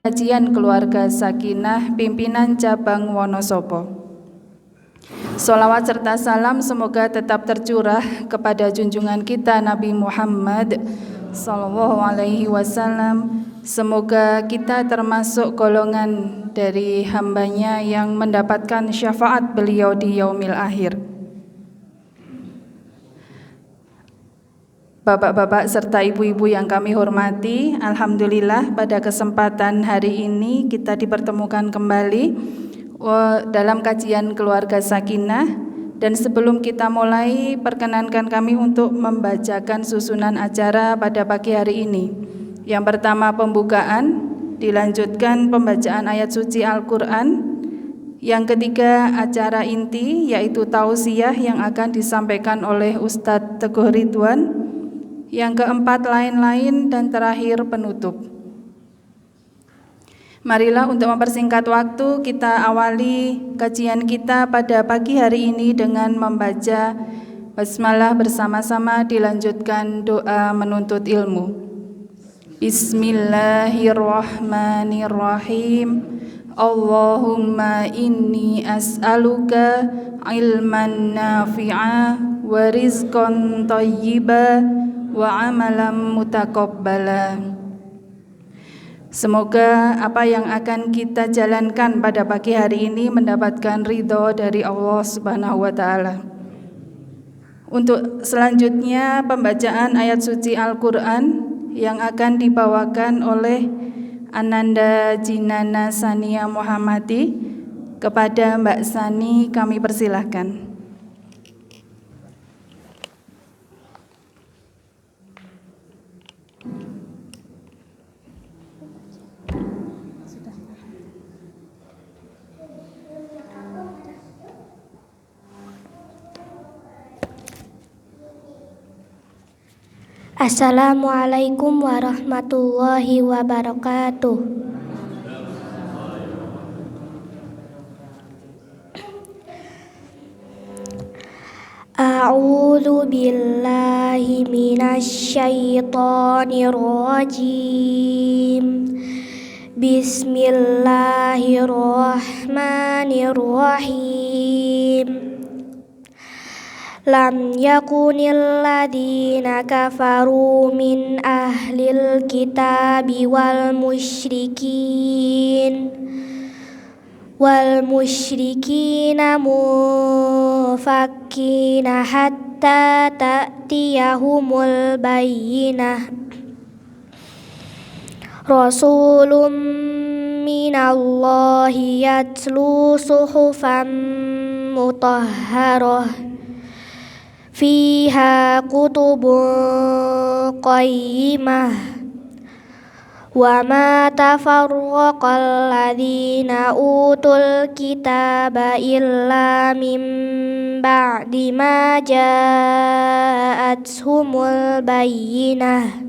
Kajian Keluarga Sakinah Pimpinan Cabang Wonosobo. Sholawat serta salam semoga tetap tercurah kepada junjungan kita Nabi Muhammad Sallallahu Alaihi Wasallam. Semoga kita termasuk golongan dari hambanya yang mendapatkan syafaat beliau di yaumil akhir. Bapak-bapak serta ibu-ibu yang kami hormati, alhamdulillah pada kesempatan hari ini kita dipertemukan kembali dalam kajian Keluarga Sakinah. Dan sebelum kita mulai, perkenankan kami untuk membacakan susunan acara pada pagi hari ini. Yang pertama pembukaan, dilanjutkan pembacaan ayat suci Al-Quran. Yang ketiga acara inti yaitu tausiah yang akan disampaikan oleh Ustadz Teguh Ridwan. Yang keempat lain-lain, dan terakhir penutup. Marilah untuk mempersingkat waktu kita awali kajian kita pada pagi hari ini dengan membaca basmalah bersama-sama, dilanjutkan doa menuntut ilmu. Bismillahirrahmanirrahim. Allahumma inni as'aluka ilman nafi'a wa rizqan thayyiba wa amalan mutaqabbala. Semoga apa yang akan kita jalankan pada pagi hari ini mendapatkan ridho dari Allah Subhanahu wa taala. Untuk selanjutnya pembacaan ayat suci Al-Qur'an yang akan dibawakan oleh Ananda Jinana Sania Muhammadi. Kepada Mbak Sani kami persilahkan. Assalamualaikum warahmatullahi wabarakatuh. A'udzu billahi minasy syaithanir rajim. Bismillahirrahmanirrahim. Lam yakunil ladina kafaru min ahlil kitabi wal musyrikina mufakkina hatta ta'tiyahumul bayyinah. Rasulun minallahi yatlu suhufan mutahharah fiha kutubun qayyimah wa ma tafarraqal ladzina utul kitaba illa min ba'di ma ja'atuhumul bayyinah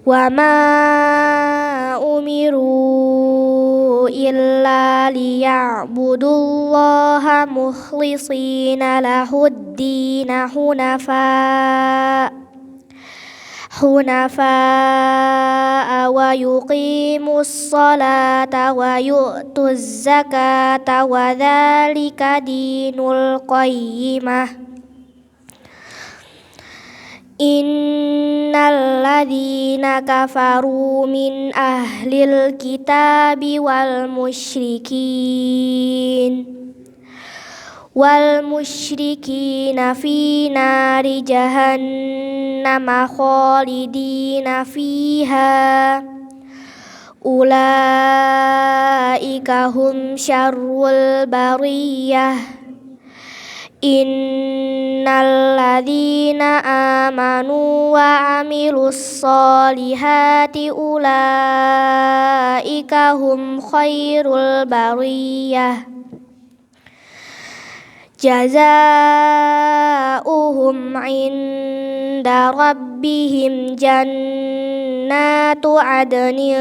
wa ma umiru illa liya'budullaha mukhlishina lahuddina hunafa'a wa yuqimus salata wa yu'tuz zakata wa dzalika dinul qayyimah. Innal ladzina kafaru min ahlil kitabi wal musyrikina fi nari jahannama khalidina fiha ulaika hum syarrul bariyah. Innal ladzina amanu wa amilus solihati ulaika hum khairul bariyah. Jazaa'uhum 'inda rabbihim jannatu 'adnin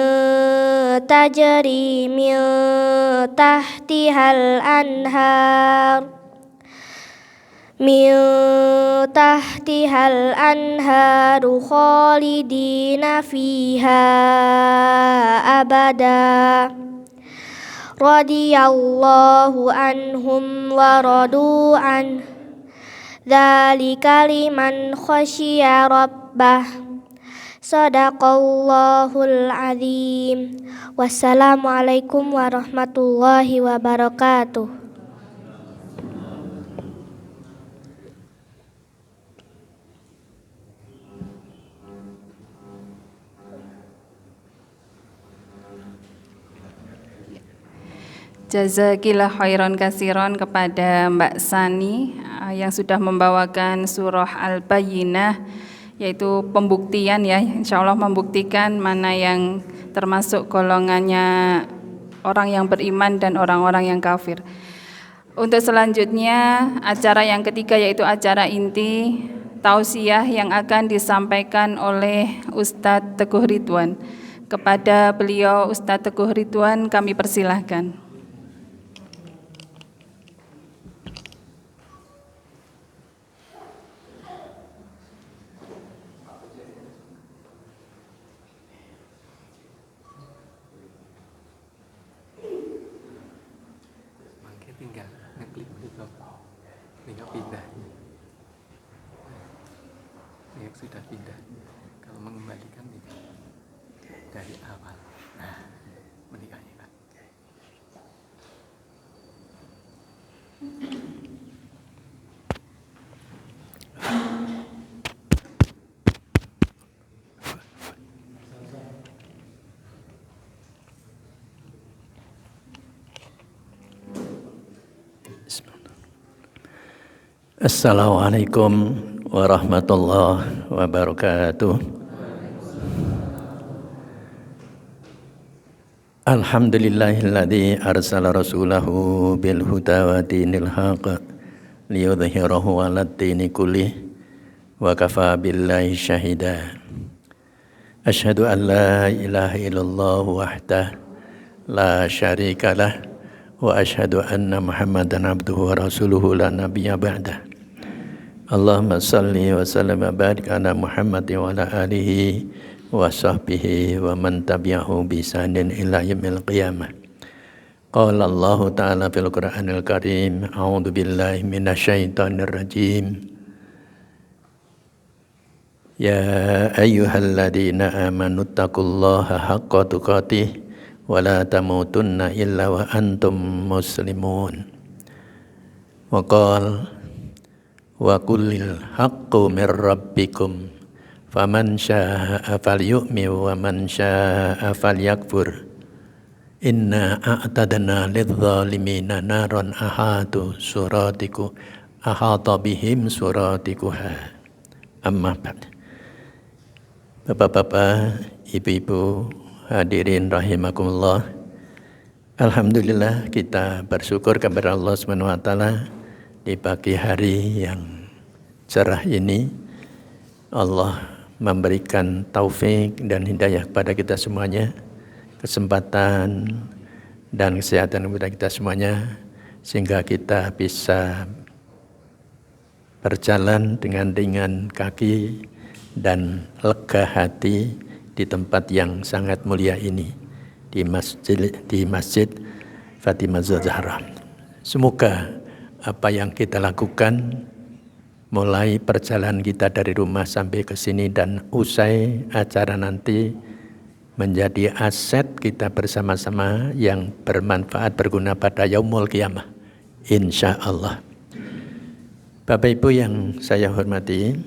tajri min tahtihal anhar min tahtihal anharu khalidina fiha abada radiyallahu anhum wa radu an dzalika liman khasyiya rabbah. Sadaqallahul azim. Wassalamualaikum warahmatullahi wabarakatuh. Jazakillah khairan katsiran kepada Mbak Sani yang sudah membawakan surah Al-Bayyinah, yaitu pembuktian ya, insyaallah membuktikan mana yang termasuk golongannya orang yang beriman dan orang-orang yang kafir. Untuk selanjutnya acara yang ketiga yaitu acara inti tausiah yang akan disampaikan oleh Ustadz Teguh Ridwan. Kepada beliau Ustadz Teguh Ridwan kami persilahkan. Sudah pindah, kalau mengembalikan itu dari awal. Nah, menikahnya Pak. Assalamualaikum warahmatullahi wabarakatuh. Alhamdulillahilladzi arsala rasulahu bil huda wa dinil haqq liyudhhirahu 'alad dini kullih wa kafa billahi syahida. Asyhadu an la ilaha illallah wahdahu la syarikalah wa asyhadu anna Muhammadan abduhu wa rasuluhu la nabiyya ba'dah. Allahumma salli wa sallim wa barik ala Muhammad wa ala alihi wa sahbihi wa man tabi'ahu bi ihsanin ila yaumil qiyamah. Qala Allah ta'ala fil Qur'anil Karim, a'udzu billahi minasyaitonir rajim. Ya ayyuhalladzina amanu taqullaha haqqa tuqatih wa la tamutunna illa wa antum muslimun. Wa qala wa kullil haqqu mir rabbikum faman syaa'a falyu'min wa man syaa'a falyakfur inna a'tadna lidh-dhalimina naran ahata bihim suratikuha. Amma ba'd. Bapak-bapak, ibu-ibu, hadirin rahimakumullah. Alhamdulillah kita bersyukur kepada Allah Subhanahu wa taala di pagi hari yang cerah ini. Allah memberikan taufik dan hidayah kepada kita semuanya, kesempatan dan kesehatan kepada kita semuanya, sehingga kita bisa berjalan dengan ringan kaki dan lega hati di tempat yang sangat mulia ini, di Masjid Fatimah Zahra. Semoga apa yang kita lakukan mulai perjalanan kita dari rumah sampai ke sini dan usai acara nanti menjadi aset kita bersama-sama yang bermanfaat, berguna pada yaumul qiyamah, insya Allah. Bapak Ibu yang saya hormati,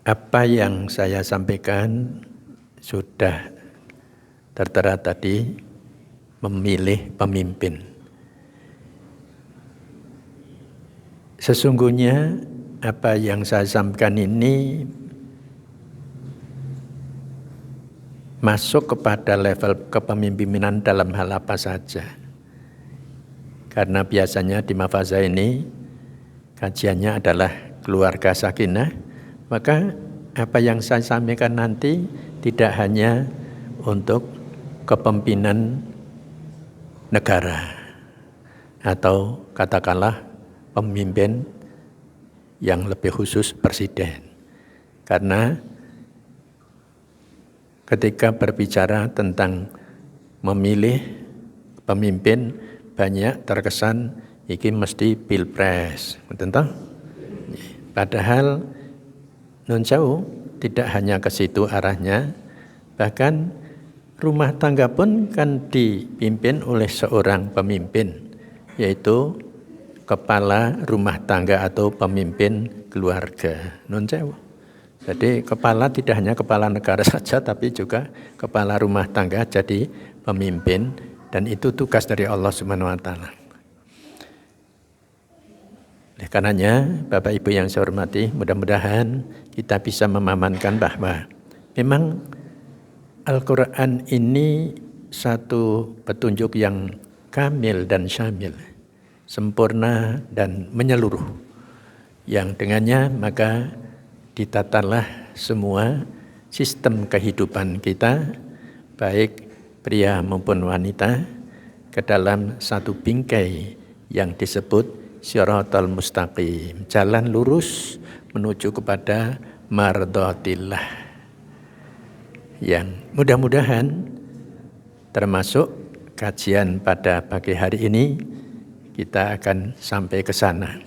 apa yang saya sampaikan sudah tertera tadi, memilih pemimpin. Sesungguhnya apa yang saya sampaikan ini masuk kepada level kepemimpinan dalam hal apa saja. Karena biasanya di Mafazah ini kajiannya adalah keluarga sakinah, maka apa yang saya sampaikan nanti tidak hanya untuk kepemimpinan negara, atau katakanlah pemimpin yang lebih khusus presiden. Karena ketika berbicara tentang memilih pemimpin banyak terkesan iki mesti pilpres, betul? Padahal nun jauh tidak hanya ke situ arahnya, bahkan rumah tangga pun kan dipimpin oleh seorang pemimpin, yaitu kepala rumah tangga atau pemimpin keluarga. Nun jauh. Jadi kepala tidak hanya kepala negara saja, tapi juga kepala rumah tangga jadi pemimpin, dan itu tugas dari Allah Subhanahu wa taala. Oleh karenanya, Bapak Ibu yang saya hormati, mudah-mudahan kita bisa memahamankan bahwa memang Al-Quran ini satu petunjuk yang kamil dan syamil, sempurna dan menyeluruh, yang dengannya maka ditatalah semua sistem kehidupan kita, baik pria maupun wanita, ke dalam satu bingkai yang disebut Shiratal Mustaqim, jalan lurus menuju kepada mardhatillah, yang mudah-mudahan termasuk kajian pada pagi hari ini kita akan sampai ke sana.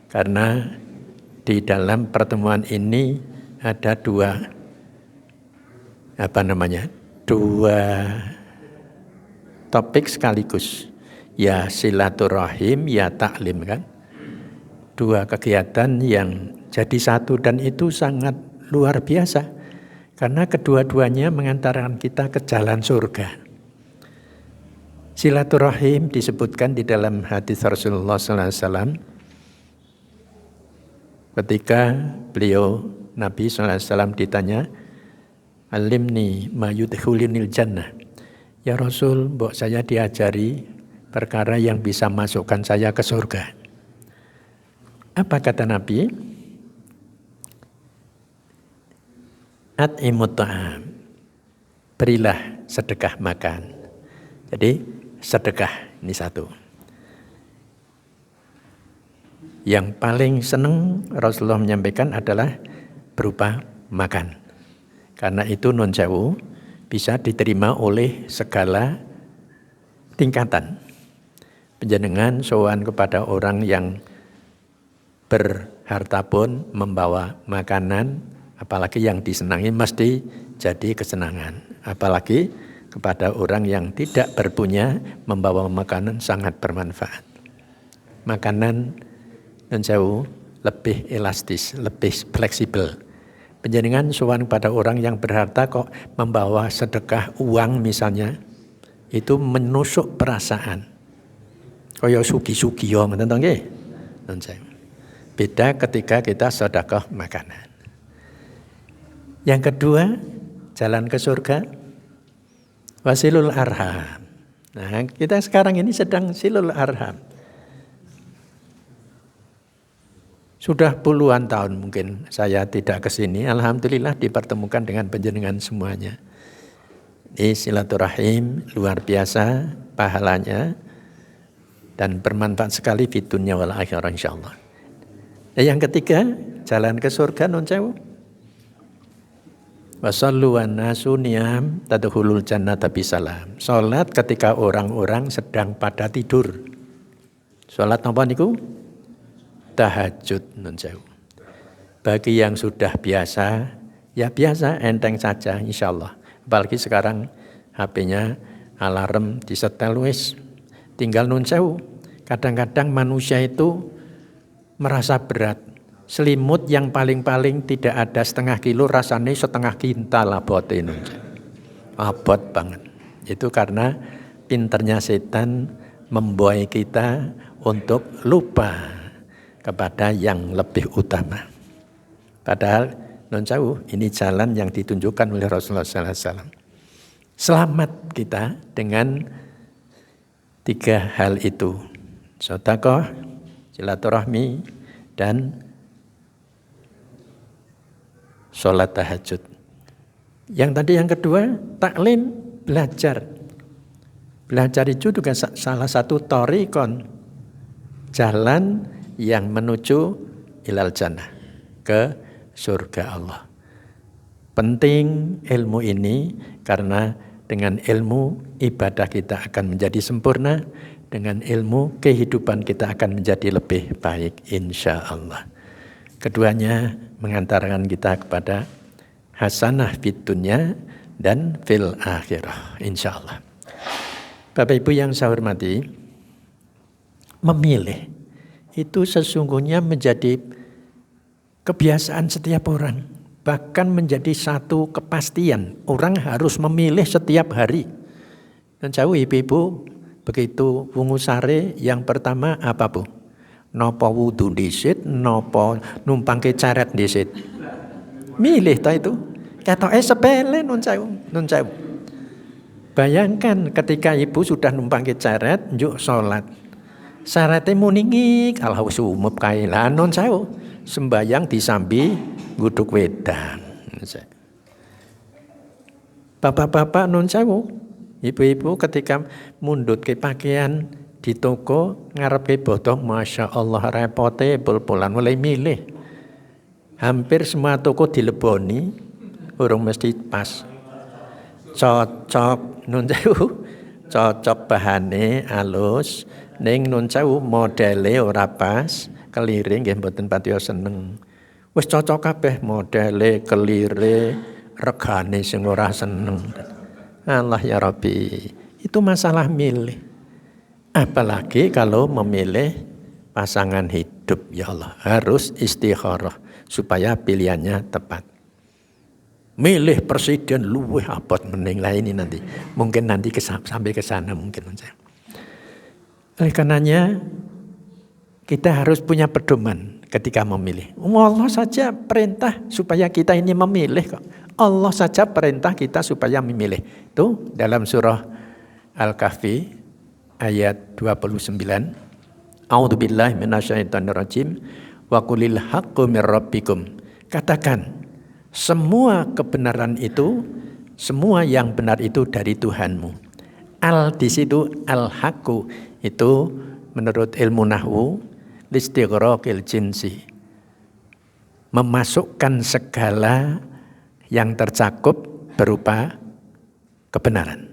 Karena di dalam pertemuan ini ada dua topik sekaligus, ya silaturahim, ya taklim, kan? Dua kegiatan yang jadi satu, dan itu sangat luar biasa karena kedua-duanya mengantarkan kita ke jalan surga. Silaturahim disebutkan di dalam hadis Rasulullah SAW ketika beliau Nabi SAW ditanya, alimni ma yudkhilinil jannah. Ya Rasul, mbok saya diajari perkara yang bisa masukkan saya ke surga. Apa kata Nabi? At'imut ta'am, berilah sedekah makan. Jadi sedekah ini satu. Yang paling senang Rasulullah menyampaikan adalah berupa makan. Karena itu nun jauh bisa diterima oleh segala tingkatan. Panjenengan sowan kepada orang yang berharta pun membawa makanan, apalagi yang disenangi mesti jadi kesenangan. Apalagi kepada orang yang tidak berpunya membawa makanan sangat bermanfaat. Makanan nun jauh lebih elastis, lebih fleksibel. Panjenengan sowan pada orang yang berharta kok membawa sedekah uang misalnya, itu menusuk perasaan. Kaya sugi-sugi yo ngoten nggih. Beda ketika kita sedekah makanan. Yang kedua, jalan ke surga wasilul arham. Nah, kita sekarang ini sedang silul arham. Sudah puluhan tahun mungkin saya tidak ke sini. Alhamdulillah dipertemukan dengan panjenengan semuanya. Ini silaturahim luar biasa pahalanya dan bermanfaat sekali di dunia wal akhirah insyaallah. Dan yang ketiga, jalan ke surga non jauh. Wasallu wan nasu niyam tadkhulul jannata bisalam. Salat ketika orang-orang sedang pada tidur. Salat napa niku? Tahajud nun jauh. Bagi yang sudah biasa, ya biasa enteng saja insyaallah. Apalagi sekarang HP-nya alarm disetel wis, tinggal nun jauh. Kadang-kadang manusia itu merasa berat. Selimut yang paling-paling tidak ada setengah kilo, rasanya setengah kintal abote nun jauh. Abot banget. Itu karena pinternya setan membuai kita untuk lupa kepada yang lebih utama. Padahal non jauh ini jalan yang ditunjukkan oleh Rasulullah SAW. Selamat kita dengan tiga hal itu: sedekah, silaturahmi, dan sholat tahajud. Yang tadi yang kedua, taklim, belajar. Belajar itu juga salah satu thariqon jalan yang menuju ilal jannah, ke surga Allah. Penting ilmu ini karena dengan ilmu ibadah kita akan menjadi sempurna, dengan ilmu kehidupan kita akan menjadi lebih baik insya Allah. Keduanya mengantarkan kita kepada hasanah fid dunya dan fil akhirah insya Allah. Bapak Ibu yang saya hormati, memilih itu sesungguhnya menjadi kebiasaan setiap orang. Bahkan menjadi satu kepastian. Orang harus memilih setiap hari. Dan jauh ibu-ibu, begitu wungu sare yang pertama apa Bu? Nopo wudu disit, nopo numpang ke caret disit. Milih ta itu. Kata sepele nun jauh. Bayangkan ketika ibu sudah numpang ke caret, yuk sholat. Syaratnya muningik, Allahu sumup kailan nun jauh. Sembayang disambi guduk wedang. Bapak-bapak nun sewu, ibu-ibu ketika mundut ke pakaian di toko ngarep ke bodoh, masya Allah repote bol-bolan mulai milih. Hampir semua toko dileboni, urung mesti pas. Cocok nun sewu, cocok bahane alus, ning nun sewu modele ora pas. Keliring nggih mboten patiya seneng. Wis cocok kabeh modele, kelire, regane sing ora seneng. Allah ya Rabbi. Itu masalah milih. Apalagi kalau memilih pasangan hidup ya Allah, harus istikharah supaya pilihannya tepat. Milih presiden luwih abot mending lah ini nanti. Mungkin nanti sampai ke sana mungkin. Oleh karenanya kita harus punya pedoman ketika memilih. Allah saja perintah supaya kita ini memilih kok. Allah saja perintah kita supaya memilih. Itu dalam surah Al-Kahfi ayat 29. A'udzubillahi minasyaitonirrajim. Wa qulil haqqu mir rabbikum. Katakan, semua kebenaran itu, semua yang benar itu dari Tuhanmu. Al di situ al-haqqu itu menurut ilmu nahwu listighraqil jinsi, memasukkan segala yang tercakup berupa kebenaran.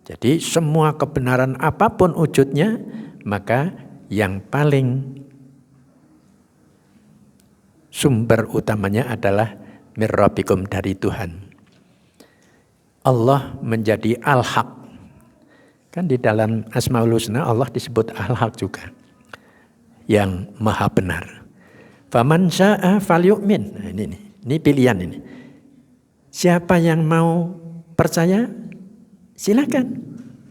Jadi semua kebenaran apapun wujudnya, maka yang paling sumber utamanya adalah mir rabbikum, dari Tuhan. Allah menjadi al-haq. Kan di dalam Asmaul Husna Allah disebut al-haq juga, yang maha benar. Faman syaa falyu'min. Nah, ini pilihan ini. Siapa yang mau percaya, silakan.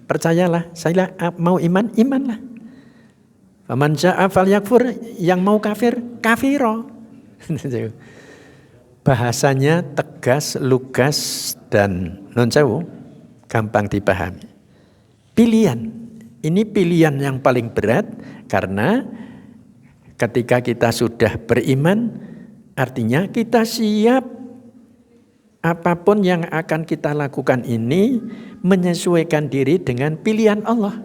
Percayalah. Saya mau iman, imanlah. Faman syaa falyakfur. Yang mau kafir, kafiro. Bahasanya tegas, lugas, dan non sewu, gampang dipahami. Pilihan. Ini pilihan yang paling berat karena ketika kita sudah beriman, artinya kita siap apapun yang akan kita lakukan ini menyesuaikan diri dengan pilihan Allah.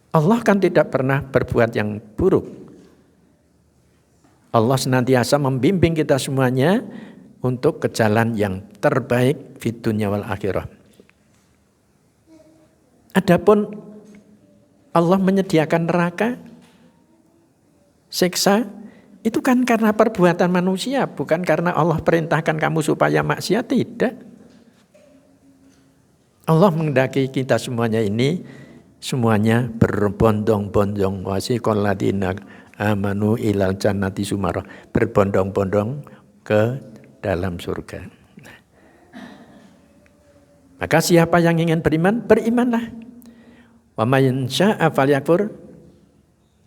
Allah kan tidak pernah berbuat yang buruk. Allah senantiasa membimbing kita semuanya untuk ke jalan yang terbaik fid dunya wal akhirah. Adapun Allah menyediakan neraka, siksa, itu kan karena perbuatan manusia, bukan karena Allah perintahkan kamu supaya maksiat, tidak. Allah menghendaki kita semuanya ini, semuanya berbondong-bondong, wasiqal ladina amanu ilal jannati sumara, berbondong-bondong ke dalam surga. Maka siapa yang ingin beriman, berimanlah. Wa man syaa'a falyakfur.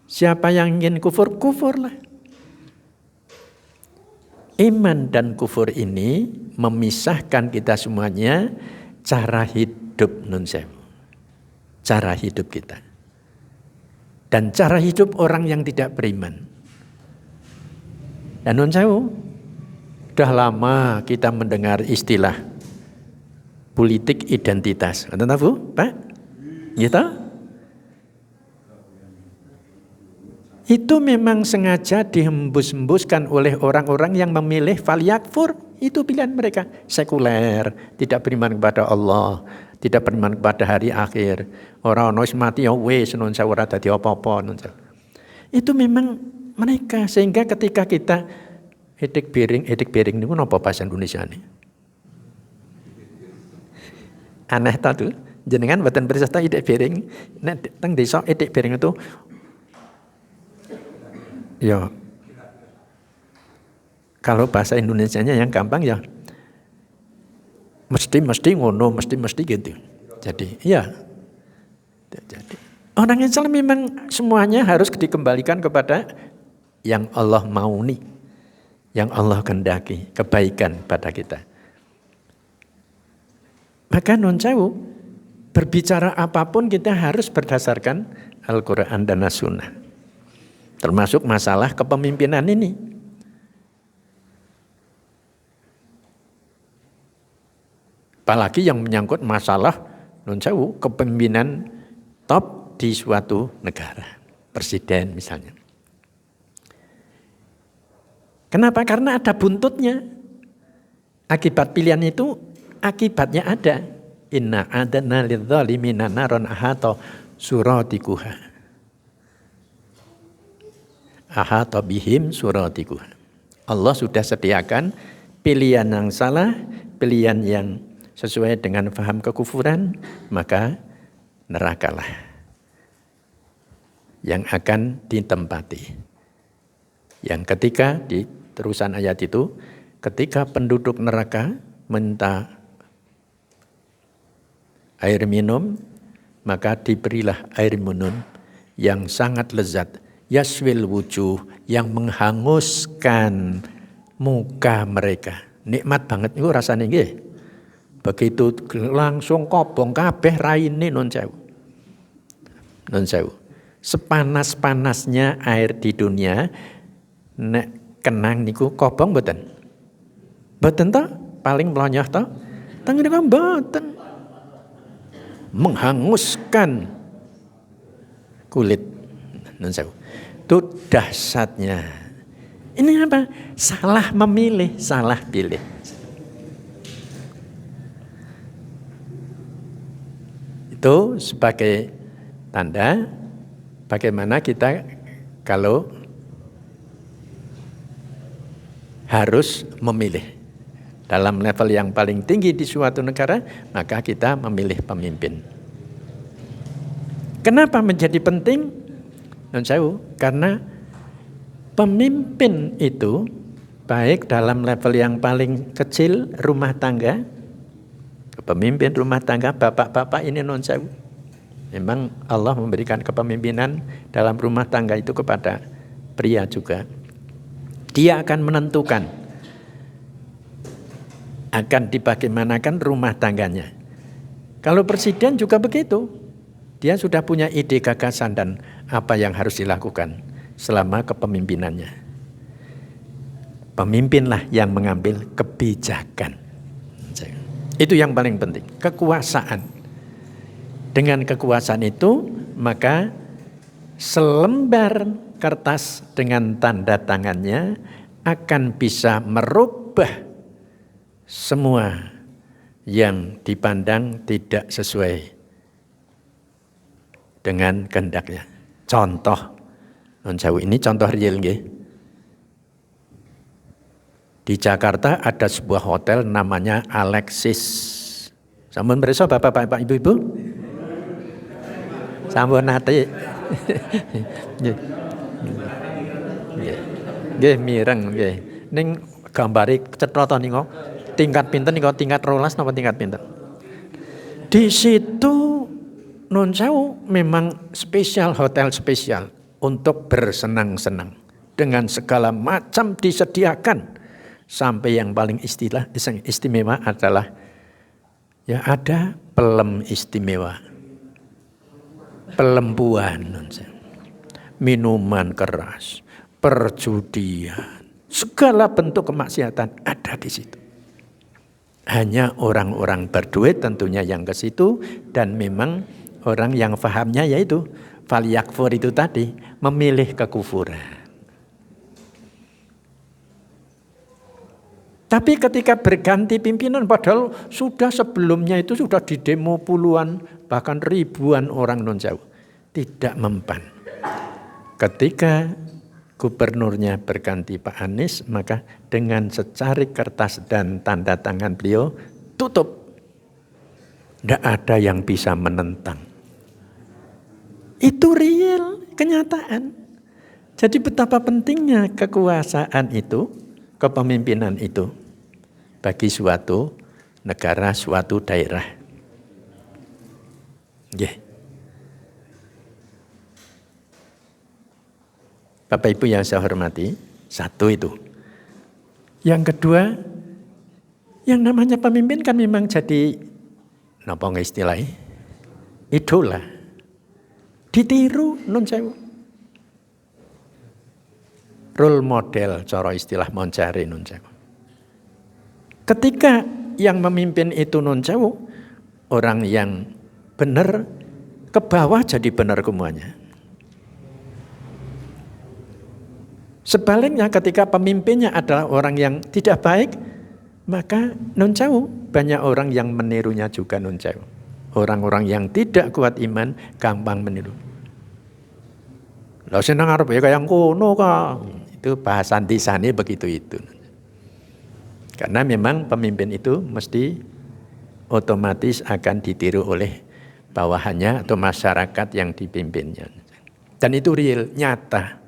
Siapa yang ingin kufur, kufurlah. Iman dan kufur ini memisahkan kita semuanya cara hidup nunsewu. Cara hidup kita. Dan cara hidup orang yang tidak beriman. Dan nunsewu, sudah lama kita mendengar istilah politik identitas. Anda tahu, Pak? Gitu? itu memang sengaja dihembus-hembuskan oleh orang-orang yang memilih falyakfur. Itu pilihan mereka, sekuler, tidak beriman kepada Allah, tidak beriman kepada hari akhir. Orang wis mati ya wis nun sewu ora dadi apa-apa nun sewu. Itu memang mereka, sehingga ketika kita edik piring niku napa bahasa Indonesia nih? Aneh ta tuh. Jenengan mboten bersesta edik piring, nek teng desa edik piring itu ya, kalau bahasa Indonesianya yang gampang ya mesti ngono, mesti gitu. Jadi ya, jadi orang Islam memang semuanya harus dikembalikan kepada yang Allah mauni, yang Allah kehendaki, kebaikan pada kita. Maka non sewu, berbicara apapun kita harus berdasarkan Al-Quran dan As-Sunnah. Termasuk masalah kepemimpinan ini. Apalagi yang menyangkut masalah non sewu, kepemimpinan top di suatu negara. Presiden misalnya. Kenapa? Karena ada buntutnya. Akibat pilihan itu, akibatnya ada. Inna adana lidzalimina naron ahata suratikuha. Ahata bihim suratikuha. Allah sudah sediakan pilihan yang salah, pilihan yang sesuai dengan faham kekufuran, maka nerakalah yang akan ditempati. Yang ketika di terusan ayat itu, ketika penduduk neraka minta air minum, maka diberilah air minum yang sangat lezat, yaswil wujuh, yang menghanguskan muka mereka. Nikmat banget itu rasanya nggih. Begitu langsung kobong kabeh raine non sewu. Non sewu. Sepanas-panasnya air di dunia, nek kenang niku kobong mboten? Mboten to? Paling mlonyoh to? Teng niku mboten. Menghanguskan kulit non sewu. Itu dahsyatnya. Ini apa? Salah memilih, salah pilih. Itu sebagai tanda bagaimana kita kalau harus memilih. Dalam level yang paling tinggi di suatu negara, maka kita memilih pemimpin. Kenapa menjadi penting? Non sewu, karena pemimpin itu baik dalam level yang paling kecil rumah tangga, pemimpin rumah tangga, bapak-bapak ini non sewu. Memang Allah memberikan kepemimpinan dalam rumah tangga itu kepada pria juga. Dia akan menentukan akan dibagaimanakan rumah tangganya. Kalau presiden juga begitu. Dia sudah punya ide, gagasan dan apa yang harus dilakukan selama kepemimpinannya. Pemimpinlah yang mengambil kebijakan. Itu yang paling penting, kekuasaan. Dengan kekuasaan itu, maka selembar kertas dengan tanda tangannya akan bisa merubah semua yang dipandang tidak sesuai dengan kehendaknya. Contoh, non sewu, ini contoh real nggih. Di Jakarta ada sebuah hotel namanya Alexis. Sampun pirsa Bapak-bapak Ibu-ibu? Sampun nate. Nggih mireng nggih. Ning gambare cetha niku tingkat pinten niku, tingkat 12 napa tingkat pinten? Di situ non sewu memang spesial, hotel spesial untuk bersenang-senang dengan segala macam disediakan. Sampai yang paling istimewa adalah ya ada pelem istimewa, pelembuan, non sewu, minuman keras, perjudian, segala bentuk kemaksiatan ada di situ. Hanya orang-orang berduit tentunya yang ke situ, dan memang orang yang fahamnya yaitu Falyakfur itu tadi memilih kekufuran. Tapi ketika berganti pimpinan, padahal sudah sebelumnya itu sudah didemo puluhan bahkan ribuan orang non Jawa, tidak mempan. Ketika gubernurnya berganti Pak Anies, maka dengan secarik kertas dan tanda tangan beliau tutup. Tidak ada yang bisa menentang. Itu real, kenyataan. Jadi betapa pentingnya kekuasaan itu, kepemimpinan itu bagi suatu negara, suatu daerah. Bapak Ibu yang saya hormati, satu itu. Yang kedua, yang namanya pemimpin kan memang jadi napa istilahnya? Idola. Ditiru nun sewu. Role model cara istilah Moncari nun sewu. Ketika yang memimpin itu nun sewu, orang yang benar ke bawah jadi benar semuanya. Sebaliknya ketika pemimpinnya adalah orang yang tidak baik, maka nun sewu banyak orang yang menirunya juga nun sewu. Orang-orang yang tidak kuat iman gampang meniru. Lah seneng arep ya kaya ngono kok. Itu bahasa disane begitu itu. Karena memang pemimpin itu mesti otomatis akan ditiru oleh bawahannya atau masyarakat yang dipimpinnya. Dan itu real, nyata.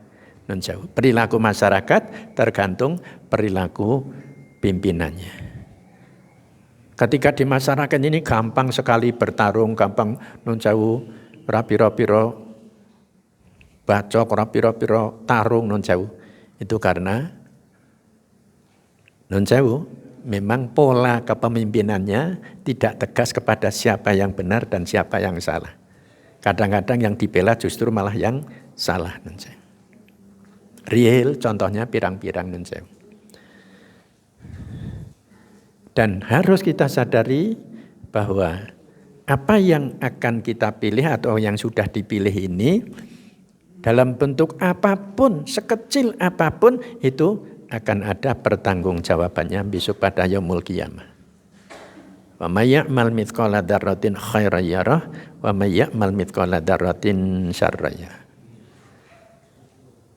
Perilaku masyarakat tergantung perilaku pimpinannya. Ketika di masyarakat ini gampang sekali bertarung, gampang nuncawu rapiro-piro bacok, rapiro-piro tarung nuncawu. Itu karena nuncawu memang pola kepemimpinannya tidak tegas kepada siapa yang benar dan siapa yang salah. Kadang-kadang yang dibela justru malah yang salah nuncawu. Real contohnya pirang-pirang nun sewu. Dan harus kita sadari bahwa apa yang akan kita pilih atau yang sudah dipilih ini dalam bentuk apapun, sekecil apapun itu akan ada pertanggungjawabannya besok pada yaumul qiyamah. Wa may ya'mal mithqala dzarratin khairan yarah wa may ya'mal mithqala dzarratin syarran yarah.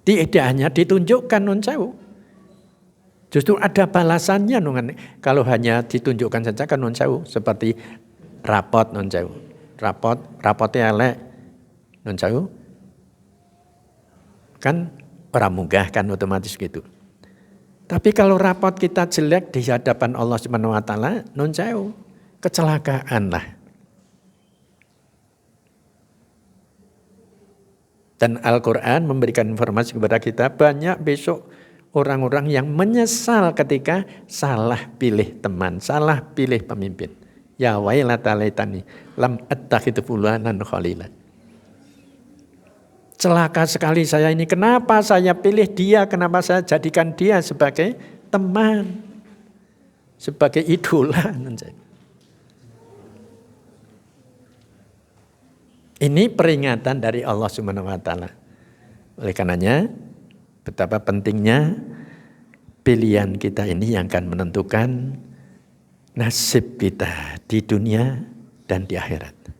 Tidak hanya ditunjukkan nun sewu. Justru ada balasannya nun. Kalau hanya ditunjukkan saja kan nun sewu. Seperti rapot nun sewu. Rapotnya elek nun sewu. Kan orang munggah kan otomatis gitu. Tapi kalau rapot kita jelek di hadapan Allah Subhanahu wa taala nun sewu. Kecelakaan lah. Dan Al-Quran memberikan informasi kepada kita banyak besok orang-orang yang menyesal ketika salah pilih teman, salah pilih pemimpin. Ya wailata laitani lam attakhidhu fulanan khalilan. Celaka sekali saya ini, kenapa saya pilih dia, kenapa saya jadikan dia sebagai teman, sebagai idola. Ini peringatan dari Allah Subhanahu wa taala. Oleh karenanya betapa pentingnya pilihan kita ini yang akan menentukan nasib kita di dunia dan di akhirat.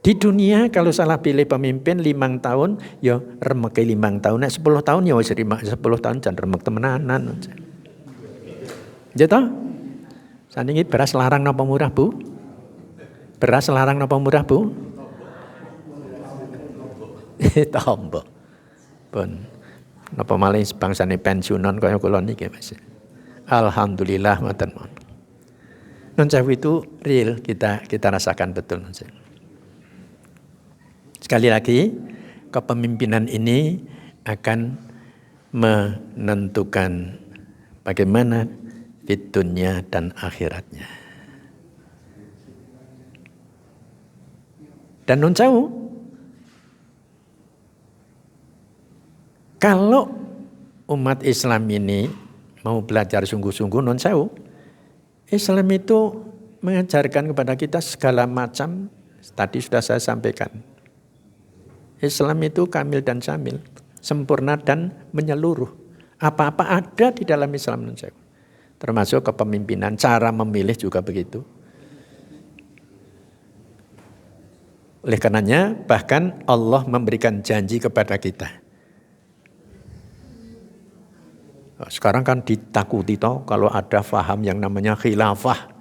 Di dunia kalau salah pilih pemimpin 5 tahun, ya remek 5 tahun, 10 tahun ya wis 10 tahun jan remek temenanan. Ya toh? Sandingi beras larang napa murah, Bu? Beras larang napa murah, Bu? Tombo. Pun napa malih bangsane pensiunan kaya kula niki Mas. Alhamdulillah ngoten mon. Non sewu itu real kita rasakan betul non sewu. Sekali lagi kepemimpinan ini akan menentukan bagaimana dunia dan akhiratnya. Dan non sewu kalau umat Islam ini mau belajar sungguh-sungguh non sewu, Islam itu mengajarkan kepada kita segala macam, tadi sudah saya sampaikan. Islam itu kamil dan syamil, sempurna dan menyeluruh. Apa-apa ada di dalam Islam nun sewu. Termasuk kepemimpinan, cara memilih juga begitu. Oleh karenanya bahkan Allah memberikan janji kepada kita. Sekarang kan ditakuti toh kalau ada faham yang namanya khilafah.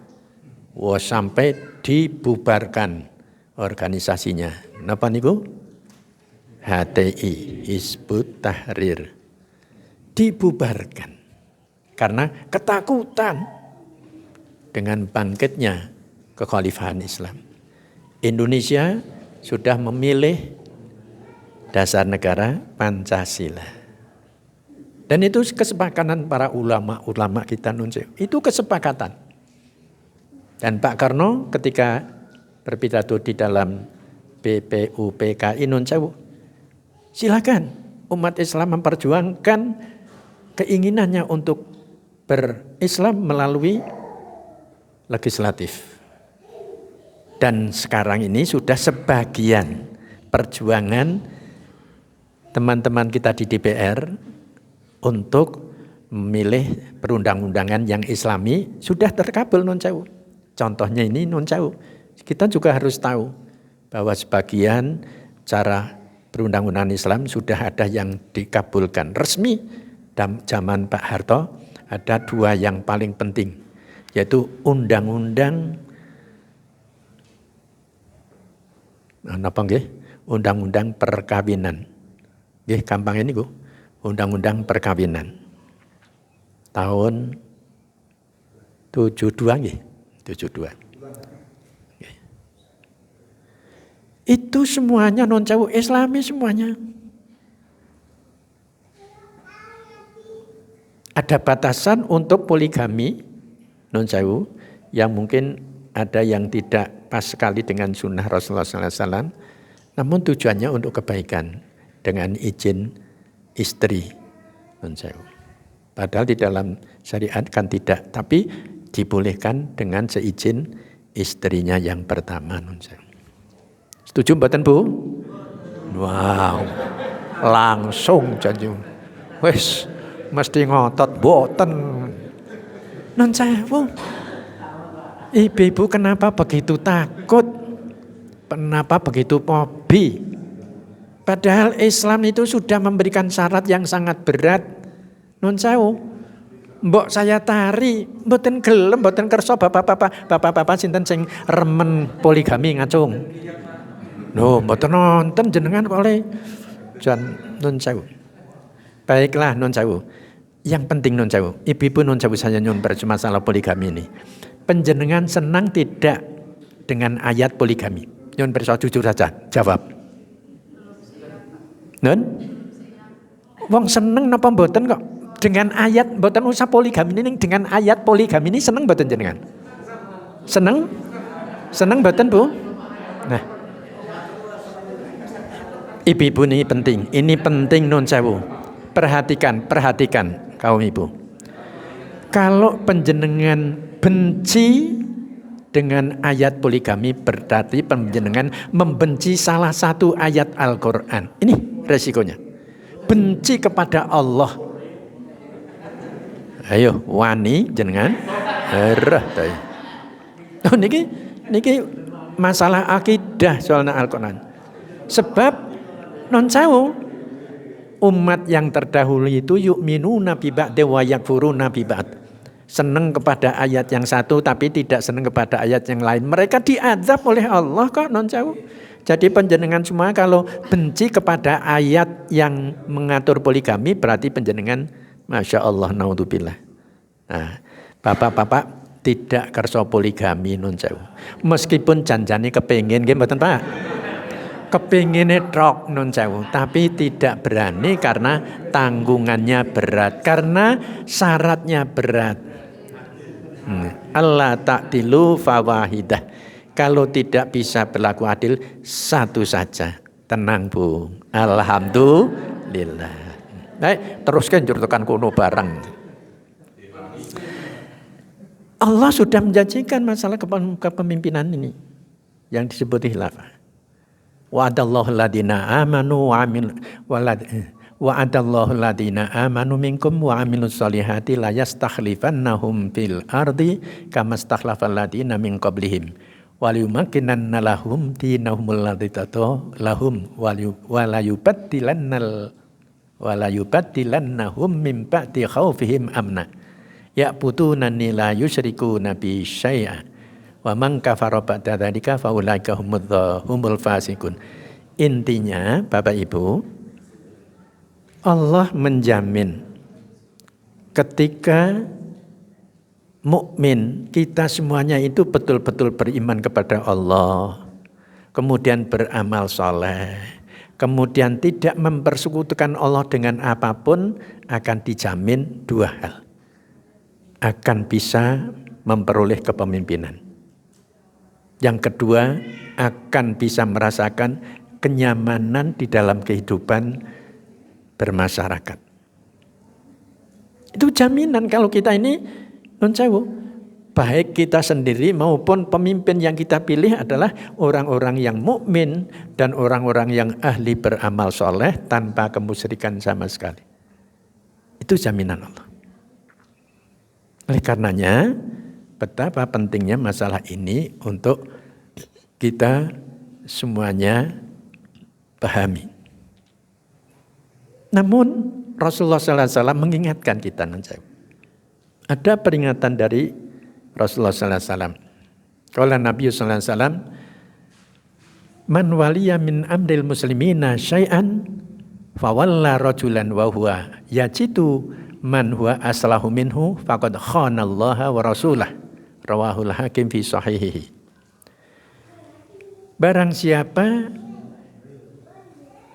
Wah, sampai dibubarkan organisasinya. Napa niku? HTI, Hizbut Tahrir. Dibubarkan. Karena ketakutan dengan bangkitnya kekhalifahan Islam. Indonesia sudah memilih dasar negara Pancasila. Dan itu kesepakatan para ulama-ulama kita nun sewu. Itu kesepakatan. Dan Pak Karno ketika berpidato di dalam BPUPKI nun sewu, silakan umat Islam memperjuangkan keinginannya untuk berislam melalui legislatif. Dan sekarang ini sudah sebagian perjuangan teman-teman kita di DPR untuk memilih perundang-undangan yang Islami sudah terkabul nun sewu. Contohnya ini nun sewu. Kita juga harus tahu bahwa sebagian cara perundang-undangan Islam sudah ada yang dikabulkan resmi. Dalam zaman Pak Harto ada 2 yang paling penting, yaitu undang-undang apa nggih? Undang-undang perkawinan. Nggih gampang ini Bu. Undang-undang perkawinan. Tahun 72 nggih, 72. Nggih. Itu semuanya non sewu Islami semuanya. Ada batasan untuk poligami non sewu yang mungkin ada yang tidak pas sekali dengan sunnah Rasulullah SAW, namun tujuannya untuk kebaikan dengan izin istri non sewu. Padahal di dalam syariat kan tidak, tapi dibolehkan dengan seizin istrinya yang pertama non sewu. Setuju mboten Bu? Wow, langsung janji. Wes mesti ngotot mboten non sewu. Ibu-ibu kenapa begitu takut? Kenapa begitu fobi? Padahal Islam itu sudah memberikan syarat yang sangat berat. Nun sewu. Mbok saya tari, mboten gelem, mboten kersa bapak-bapak sinten sing remen poligami ngacung. Loh, mboten nonton jenengan oleh jan nun sewu. Baiklah nun sewu. Yang penting nun sewu. Ibu-ibu nun sewu saya nyun masalah poligami ini. Penjenengan senang tidak dengan ayat poligami? Nyun perso jujur saja, jawab. Nun? Wong seneng napa mboten kok dengan ayat mboten usah poligami ini, dengan ayat poligami ini seneng mboten jenengan? Seneng? Seneng mboten Bu? Nah. Ibu-ibu ini penting nun sewu. Perhatikan kaum ibu. Kalau penjenengan benci dengan ayat poligami berarti penjenengan membenci salah satu ayat Al-Quran. Ini resikonya. Benci kepada Allah. Ayo wani jenengan. Oh niki masalah akidah soalnya Al-Quran. Sebab non sewu umat yang terdahulu itu yu'minuna bi ba'd wa yakfuruna bi ba'd. Senang kepada ayat yang satu tapi tidak senang kepada ayat yang lain. Mereka diazab oleh Allah kok non sewu. Jadi penjenengan semua kalau benci kepada ayat yang mengatur poligami berarti penjenengan Masya Allah naudzubillah. Nah, bapak-bapak tidak kerso poligami non sewu. Meskipun janjane kepengin nggih mboten Pak. Kepingine trok non sewu, tapi tidak berani karena tanggungannya berat, karena syaratnya berat. Allah ta'dilu fawahidah. Kalau tidak bisa berlaku adil, satu saja. Tenang Bu, alhamdulillah. Baik, teruskan jurtukan kuno bareng. Allah sudah menjanjikan masalah kepemimpinan ini yang disebut khilafah. Wa'adallahu alladziina aamanu wa'adallahu alladziina aamanu minkum wa 'amilus shalihati la yastakhlifannahum fil ardi kama stakhlafal ladziina min qablihim wa liyumakkinanna lahum dinahumul ladzi lahum wa la yubaddilannahum min ba'di khaufihim amna ya'budunani la yusyrikuna bi syai'a wa man kafara ba'da dzalika fa ulaika humul fasiqun. Intinya Bapak Ibu, Allah menjamin ketika mukmin kita semuanya itu betul-betul beriman kepada Allah, kemudian beramal soleh, kemudian tidak mempersekutukan Allah dengan apapun, akan dijamin dua hal. Akan bisa memperoleh kepemimpinan. Yang kedua, akan bisa merasakan kenyamanan di dalam kehidupan bermasyarakat. Itu jaminan kalau kita ini baik kita sendiri maupun pemimpin yang kita pilih adalah orang-orang yang mukmin dan orang-orang yang ahli beramal soleh tanpa kemusyrikan sama sekali. Itu jaminan Allah. Oleh karenanya, betapa pentingnya masalah ini untuk kita semuanya pahami. Namun Rasulullah SAW mengingatkan kita. Ada peringatan dari Rasulullah SAW. Qala Nabi SAW, man waliya min amril muslimina syai'an fawalla rajulan wa huwa yajitu man huwa aslahu minhu faqad khanallaha wa rasulah. Rawahul Hakim fi sahihihi. Barang siapa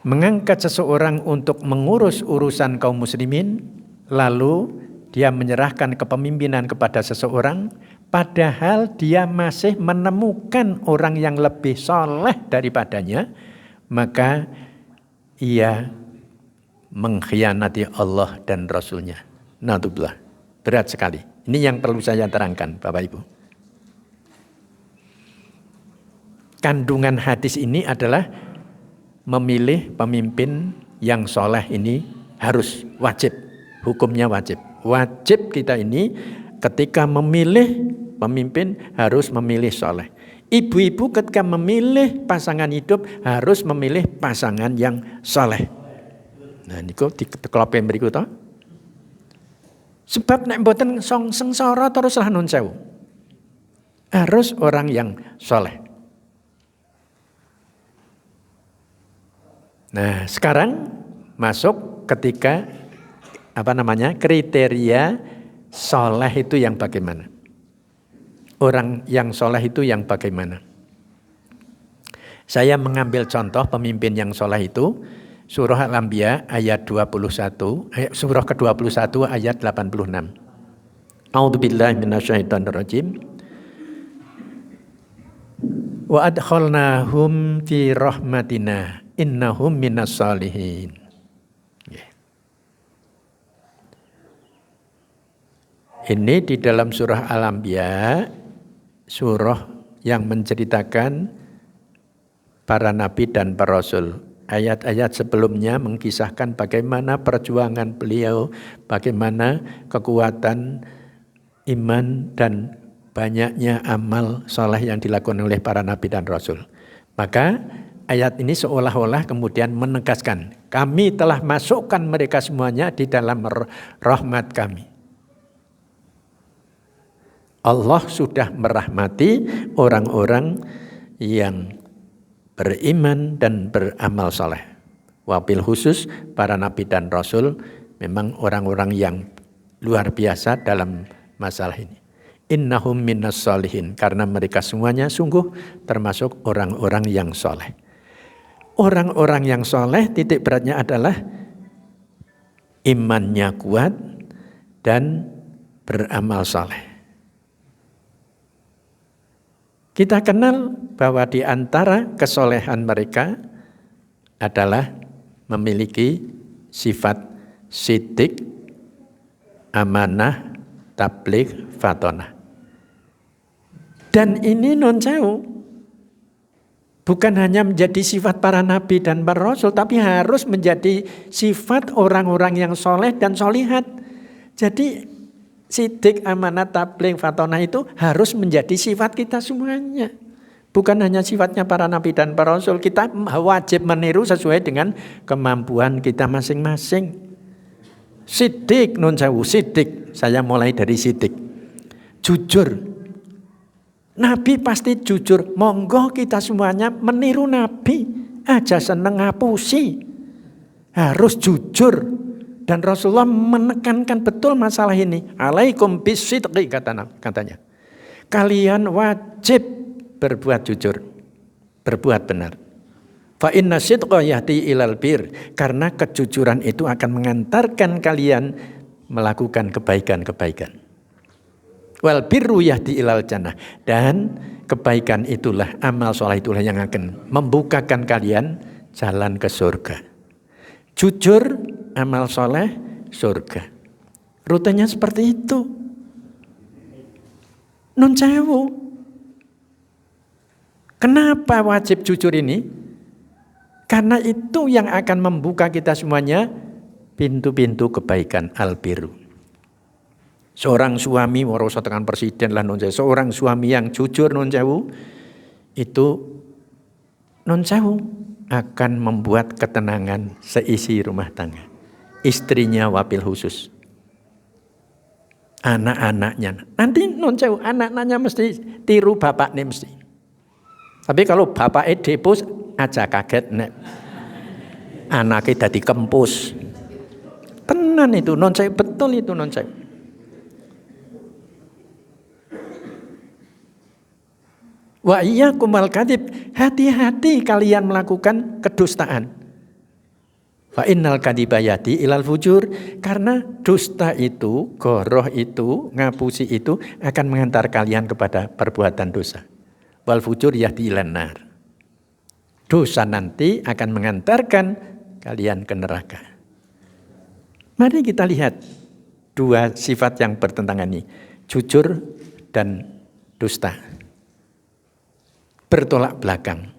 mengangkat seseorang untuk mengurus urusan kaum muslimin, lalu dia menyerahkan kepemimpinan kepada seseorang, padahal dia masih menemukan orang yang lebih soleh daripadanya, maka ia mengkhianati Allah dan Rasulnya. Naudzubillah. Berat sekali. Ini yang perlu saya terangkan, Bapak Ibu. Kandungan hadis ini adalah memilih pemimpin yang soleh ini harus wajib. Hukumnya wajib. Wajib kita ini ketika memilih pemimpin harus memilih soleh. Ibu-ibu ketika memilih pasangan hidup harus memilih pasangan yang soleh. Nah, ini kok di kelompok berikutnya. Sebab nek mboten sengsara teruslah nun sewu. Harus orang yang soleh. Nah, sekarang masuk ketika kriteria soleh itu yang bagaimana? Orang yang soleh itu yang bagaimana? Saya mengambil contoh pemimpin yang soleh itu Surah Al-Anbiya ayat 21, surah ke-21 ayat 86. A'udzubillahi minasyaitonirrajim. Wa adkhalnahum fi rahmatina innahum minas shalihin. Ini di dalam surah Al-Anbiya, surah yang menceritakan para nabi dan para rasul. Ayat-ayat sebelumnya mengkisahkan bagaimana perjuangan beliau, bagaimana kekuatan iman dan banyaknya amal soleh yang dilakukan oleh para nabi dan rasul. Maka ayat ini seolah-olah kemudian menegaskan, kami telah masukkan mereka semuanya di dalam rahmat kami. Allah sudah merahmati orang-orang yang beriman dan beramal soleh. Wabil khusus para nabi dan rasul memang orang-orang yang luar biasa dalam masalah ini. Innahum minas shalihin, karena mereka semuanya sungguh termasuk orang-orang yang soleh. Orang-orang yang soleh titik beratnya adalah imannya kuat dan beramal soleh. Kita kenal bahwa di antara kesolehan mereka adalah memiliki sifat sidik, amanah, tabligh, fatonah. Dan ini non jauh. Bukan hanya menjadi sifat para nabi dan para rasul, tapi harus menjadi sifat orang-orang yang soleh dan solihat. Jadi sidik, amanat, tabligh, fatonah itu harus menjadi sifat kita semuanya. Bukan hanya sifatnya para nabi dan para rasul. Kita wajib meniru sesuai dengan kemampuan kita masing-masing. Sidik, nun sewu, sidik. Saya mulai dari sidik. Jujur. Nabi pasti jujur. Monggo kita semuanya meniru Nabi. Aja seneng ngapusi. Harus jujur. Dan Rasulullah menekankan betul masalah ini. Alaikum bisidqi katanya. Kalian wajib berbuat jujur. Berbuat benar. Fa inna sidqa yahdi ilal bir. Karena kejujuran itu akan mengantarkan kalian melakukan kebaikan-kebaikan. Wal birru yahdi ilal jannah. Dan kebaikan itulah, amal soleh itulah yang akan membukakan kalian jalan ke surga. Jujur, amal soleh, surga. Rutenya seperti itu. Nun sewu. Kenapa wajib jujur ini? Karena itu yang akan membuka kita semuanya pintu-pintu kebaikan, al-birru. Seorang suami warosa tekan presiden lah non sewu. Seorang suami yang jujur non sewu itu non sewu akan membuat ketenangan seisi rumah tangga. Istrinya wabil khusus. Anak-anaknya. Nanti non sewu anak-anaknya mesti tiru bapaknya mesti. Tapi kalau bapaknya depos aja kaget nek. Anaknya dadi kempus. Tenan itu non sewu, betul itu non sewu. Wa iyyakum wal kadzib, hati-hati kalian melakukan kedustaan. Fa innal kadziba yahdi ilal fujur, karena dusta itu, goroh itu, ngapusi itu akan mengantar kalian kepada perbuatan dosa. Wal fujur yahdi ilan nar. Dosa nanti akan mengantarkan kalian ke neraka. Mari kita lihat dua sifat yang bertentangan ini, jujur dan dusta. Bertolak belakang.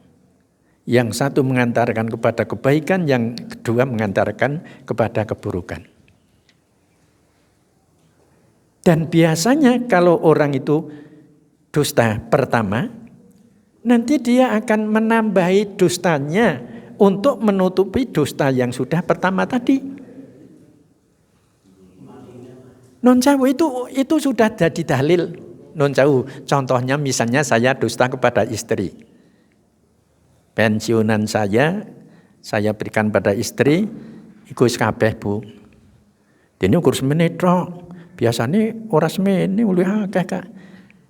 Yang satu mengantarkan kepada kebaikan, yang kedua mengantarkan kepada keburukan. Dan biasanya kalau orang itu dusta pertama, nanti dia akan menambahi dustanya untuk menutupi dusta yang sudah pertama tadi. Non sewu itu sudah jadi dalil. Non jauh, contohnya misalnya saya dusta kepada istri. Pensiunan saya berikan pada istri, iku wis kabeh Bu. Dene ukur semene tok. Biasane ora semene luwih akeh Kak.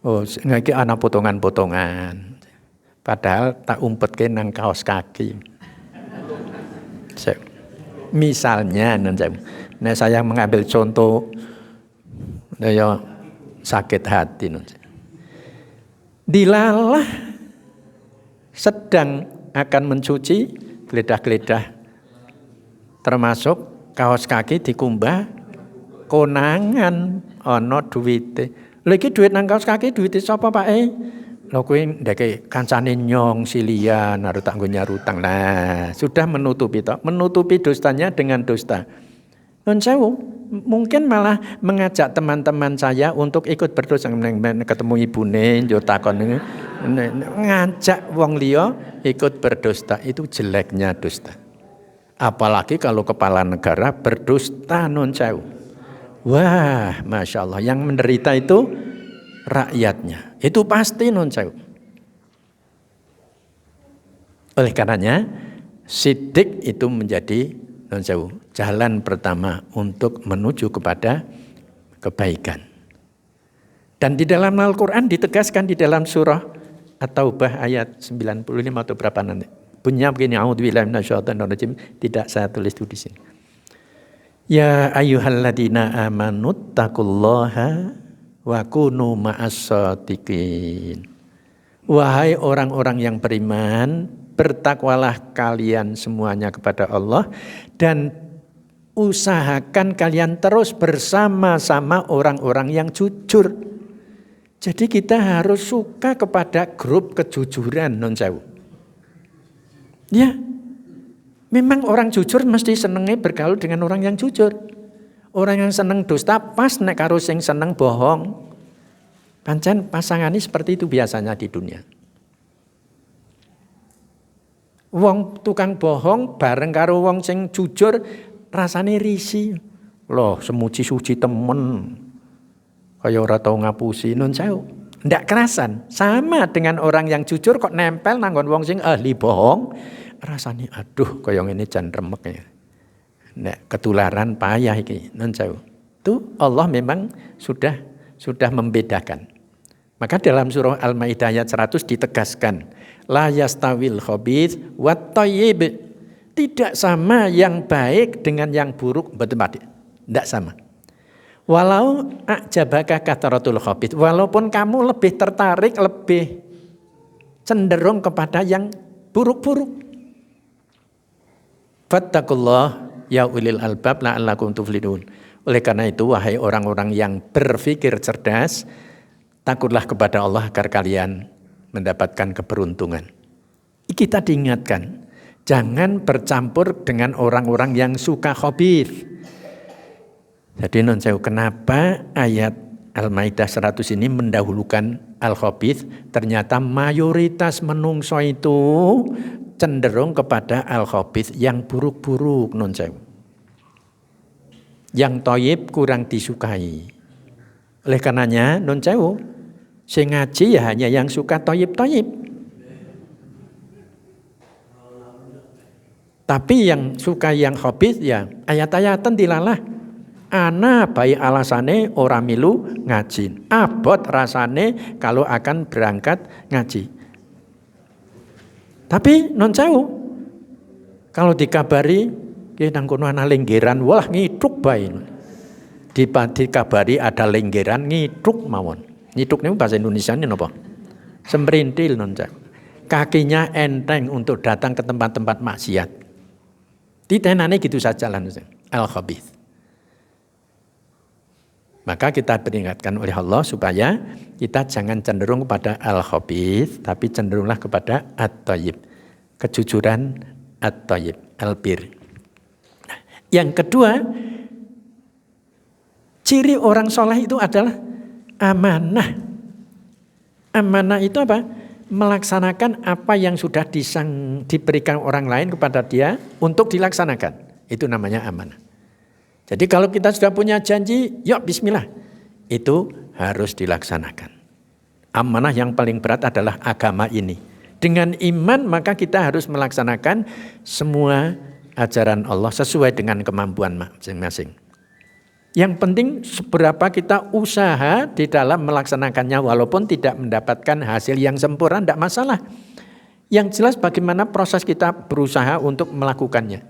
Oh, ngeki ana potongan-potongan. Padahal tak umpetke nang kaos kaki. Misalnya non jauh. Nah, saya mengambil contoh ya sakit hati. Dilalah sedang akan mencuci geledah-geledah, termasuk kaos kaki dikumbah konangan ana duwite. Lha iki duit nang kaos kaki duwite sapa Pak? Lho kowe ndeke kancane nyong silian arep tak nggo nyarutang. Nah, sudah menutupi dustanya dengan dusta. Non sewu, mungkin malah mengajak teman-teman saya untuk ikut berdosa, ketemu ibune yo takon ngajak wong liya ikut berdusta, itu jeleknya dusta. Apalagi kalau kepala negara berdusta non sewu. Wah, Masya Allah, yang menderita itu rakyatnya. Itu pasti non sewu. Oleh karenanya sidik itu menjadi non sewu, jalan pertama untuk menuju kepada kebaikan. Dan di dalam Al-Quran ditegaskan di dalam surah At-Taubah ayat 95 atau berapa nanti. Bunyinya begini, a'udzubillahi minasyaitonir rajim. Tidak saya tulis itu di sini. Ya ayyuhalladzina amanu taqullaha wa kunu ma'as-shadiqin. Wahai orang-orang yang beriman, bertakwalah kalian semuanya kepada Allah dan usahakan kalian terus bersama-sama orang-orang yang jujur. Jadi kita harus suka kepada grup kejujuran non sewu. Ya, memang orang jujur mesti senengnya bergaul dengan orang yang jujur. Orang yang seneng dusta pas nek karo sing seneng bohong. Pancen pasangane seperti itu biasanya di dunia. Wong tukang bohong bareng karo wong sing jujur rasane risih. Loh, semuji-suci temen. Kaya ora tau ngapusi nun sewu. Ndak kerasan. Sama dengan orang yang jujur kok nempel nanggon wong sing ahli bohong. Rasane aduh kaya ngene jan remek ya. Nek ketularan payah iki nun sewu. Itu Allah memang sudah membedakan. Maka dalam surah Al-Maidah ayat 100 ditegaskan, la yastawil khabith wat thayyib. Tidak sama yang baik dengan yang buruk, betul-betul. Tidak sama. Walau a'jabaka kathratul khabith, walaupun kamu lebih tertarik, lebih cenderung kepada yang buruk-buruk. Fattakullah ya ulil albab la'allakum tuflihun. Oleh karena itu wahai orang-orang yang berpikir cerdas, takutlah kepada Allah agar kalian mendapatkan keberuntungan. Kita diingatkan, jangan bercampur dengan orang-orang yang suka khabith. Jadi non sewu, kenapa ayat Al-Maidah 100 ini mendahulukan al-khabith? Ternyata mayoritas menungso itu cenderung kepada al-khabith yang buruk-buruk non sewu. Yang thayyib kurang disukai. Oleh karenanya non sewu, sing ngaji ya hanya yang suka thayyib-thayyib. Tapi yang suka yang khabith ya ayat-ayatan dilalah. Ana baik alasane ora milu ngaji. Abot rasane kalau akan berangkat ngaji. Tapi non sewu, kalau dikabari ki nang kono ana lenggeran, wah ngiduk bae. Dikabari ada lenggeran ngiduk mawon. Ngiduk niku bahasa Indonesia ini napa? Semprintil non sewu. Kakinya enteng untuk datang ke tempat-tempat maksiat. Ditenane gitu saja lah al-khabith. Maka kita peringatkan oleh Allah supaya kita jangan cenderung kepada al-khabith, tapi cenderunglah kepada at-thayyib. Kejujuran at-thayyib, al-bir. Nah, yang kedua, ciri orang soleh itu adalah amanah. Amanah itu apa? Melaksanakan apa yang sudah diberikan orang lain kepada dia untuk dilaksanakan. Itu namanya amanah. Jadi kalau kita sudah punya janji, yuk bismillah. Itu harus dilaksanakan. Amanah yang paling berat adalah agama ini. Dengan iman maka kita harus melaksanakan semua ajaran Allah sesuai dengan kemampuan masing-masing. Yang penting seberapa kita usaha di dalam melaksanakannya walaupun tidak mendapatkan hasil yang sempurna, tidak masalah. Yang jelas bagaimana proses kita berusaha untuk melakukannya.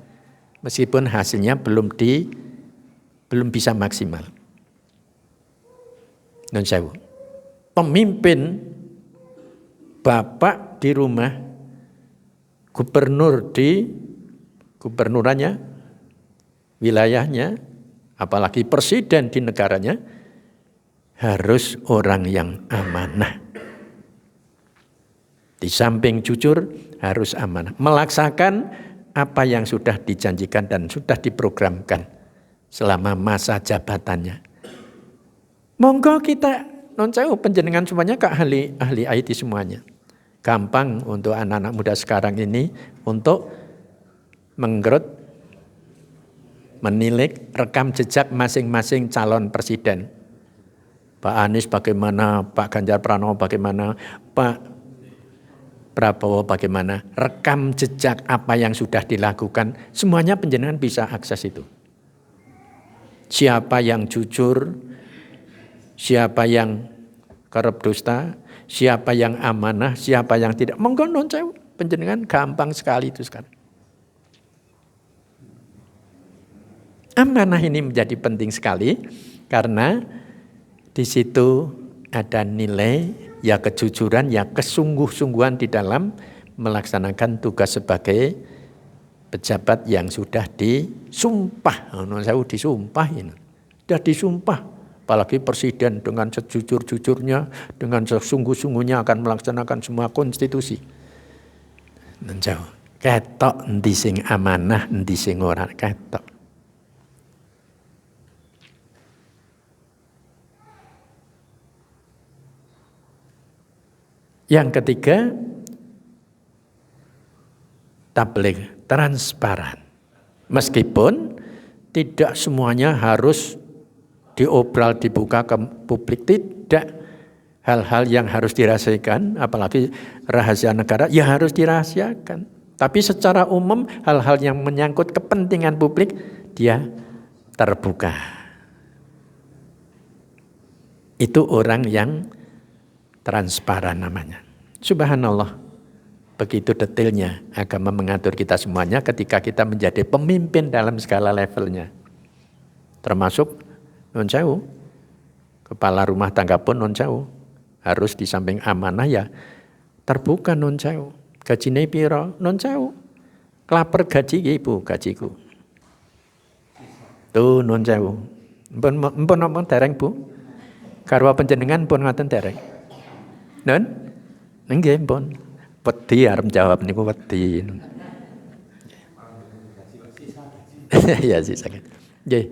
Meskipun hasilnya belum bisa maksimal. Non sewu. Pemimpin bapak di rumah, gubernur di gubernurannya, wilayahnya, apalagi presiden di negaranya, harus orang yang amanah. Di samping jujur harus amanah. Melaksanakan apa yang sudah dijanjikan dan sudah diprogramkan selama masa jabatannya. Monggo kita non sewu penjenengan semuanya ke ahli IT semuanya. Gampang untuk anak-anak muda sekarang ini untuk menggerut, menilik rekam jejak masing-masing calon presiden. Pak Anies bagaimana, Pak Ganjar Pranowo bagaimana, Pak Prabowo bagaimana, rekam jejak apa yang sudah dilakukan, semuanya penjenengan bisa akses itu. Siapa yang jujur, siapa yang kerep dusta, siapa yang amanah, siapa yang tidak. Monggo non sewu, penjenengan gampang sekali itu sekarang. Amanah ini menjadi penting sekali karena di situ ada nilai ya kejujuran, ya kesungguh-sungguhan di dalam melaksanakan tugas sebagai pejabat yang sudah disumpah. Saya disumpah ini. Sudah disumpah. Apalagi presiden dengan sejujur-jujurnya, dengan sesungguh-sungguhnya akan melaksanakan semua konstitusi. Ketok endi sing amanah, endi sing ora ketok. Yang ketiga, tabligh transparan. Meskipun tidak semuanya harus diobral, dibuka ke publik, tidak. Hal-hal yang harus dirahasiakan, apalagi rahasia negara, ya harus dirahasiakan. Tapi secara umum, hal-hal yang menyangkut kepentingan publik, dia terbuka. Itu orang yang transparan namanya. Subhanallah, begitu detailnya agama mengatur kita semuanya ketika kita menjadi pemimpin dalam segala levelnya. Termasuk non sewu, kepala rumah tangga pun non sewu. Harus di samping amanah ya terbuka non sewu. Gajine piro non sewu. Klaper gaji ibu, gajiku. Tuh non sewu. Mpun dereng Bu. Garwa panjenengan pun ngoten dereng. Non? Nggih pun. Wedi arep jawab niku wedi. Ya sisa. Nggih,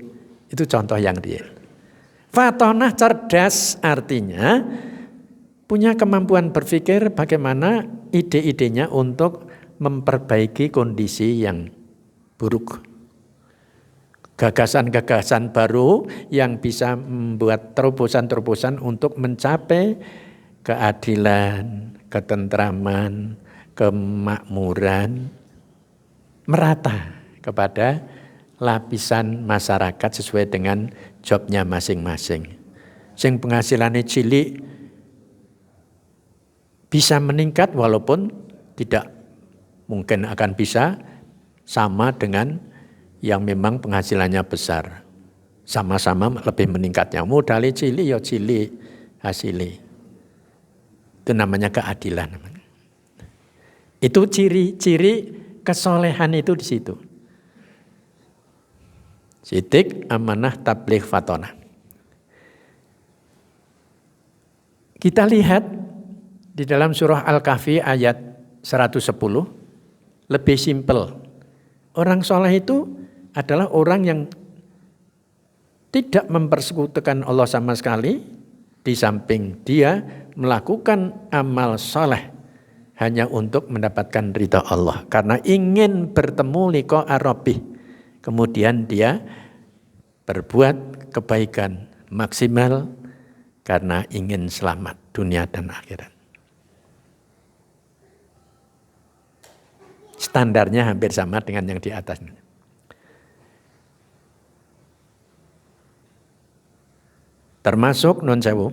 itu contoh yang real. Fatonah cerdas artinya punya kemampuan berpikir bagaimana ide-idenya untuk memperbaiki kondisi yang buruk. Gagasan-gagasan baru yang bisa membuat terobosan-terobosan untuk mencapai keadilan, ketentraman, kemakmuran merata kepada lapisan masyarakat sesuai dengan jobnya masing-masing. Sing penghasilannya cilik bisa meningkat walaupun tidak mungkin akan bisa sama dengan yang memang penghasilannya besar. Sama-sama lebih meningkatnya. Modalnya cilik ya cilik hasilnya. Itu namanya keadilan. Itu ciri-ciri kesolehan itu di situ. Sidik, amanah, tabligh, fatonah. Kita lihat di dalam surah Al-Kahfi ayat 110 lebih simpel. Orang soleh itu adalah orang yang tidak mempersekutukan Allah sama sekali. Di samping dia melakukan amal soleh hanya untuk mendapatkan ridha Allah. Karena ingin bertemu liqa Rabbih. Kemudian dia berbuat kebaikan maksimal karena ingin selamat dunia dan akhirat. Standarnya hampir sama dengan yang di atas. Termasuk non sewu,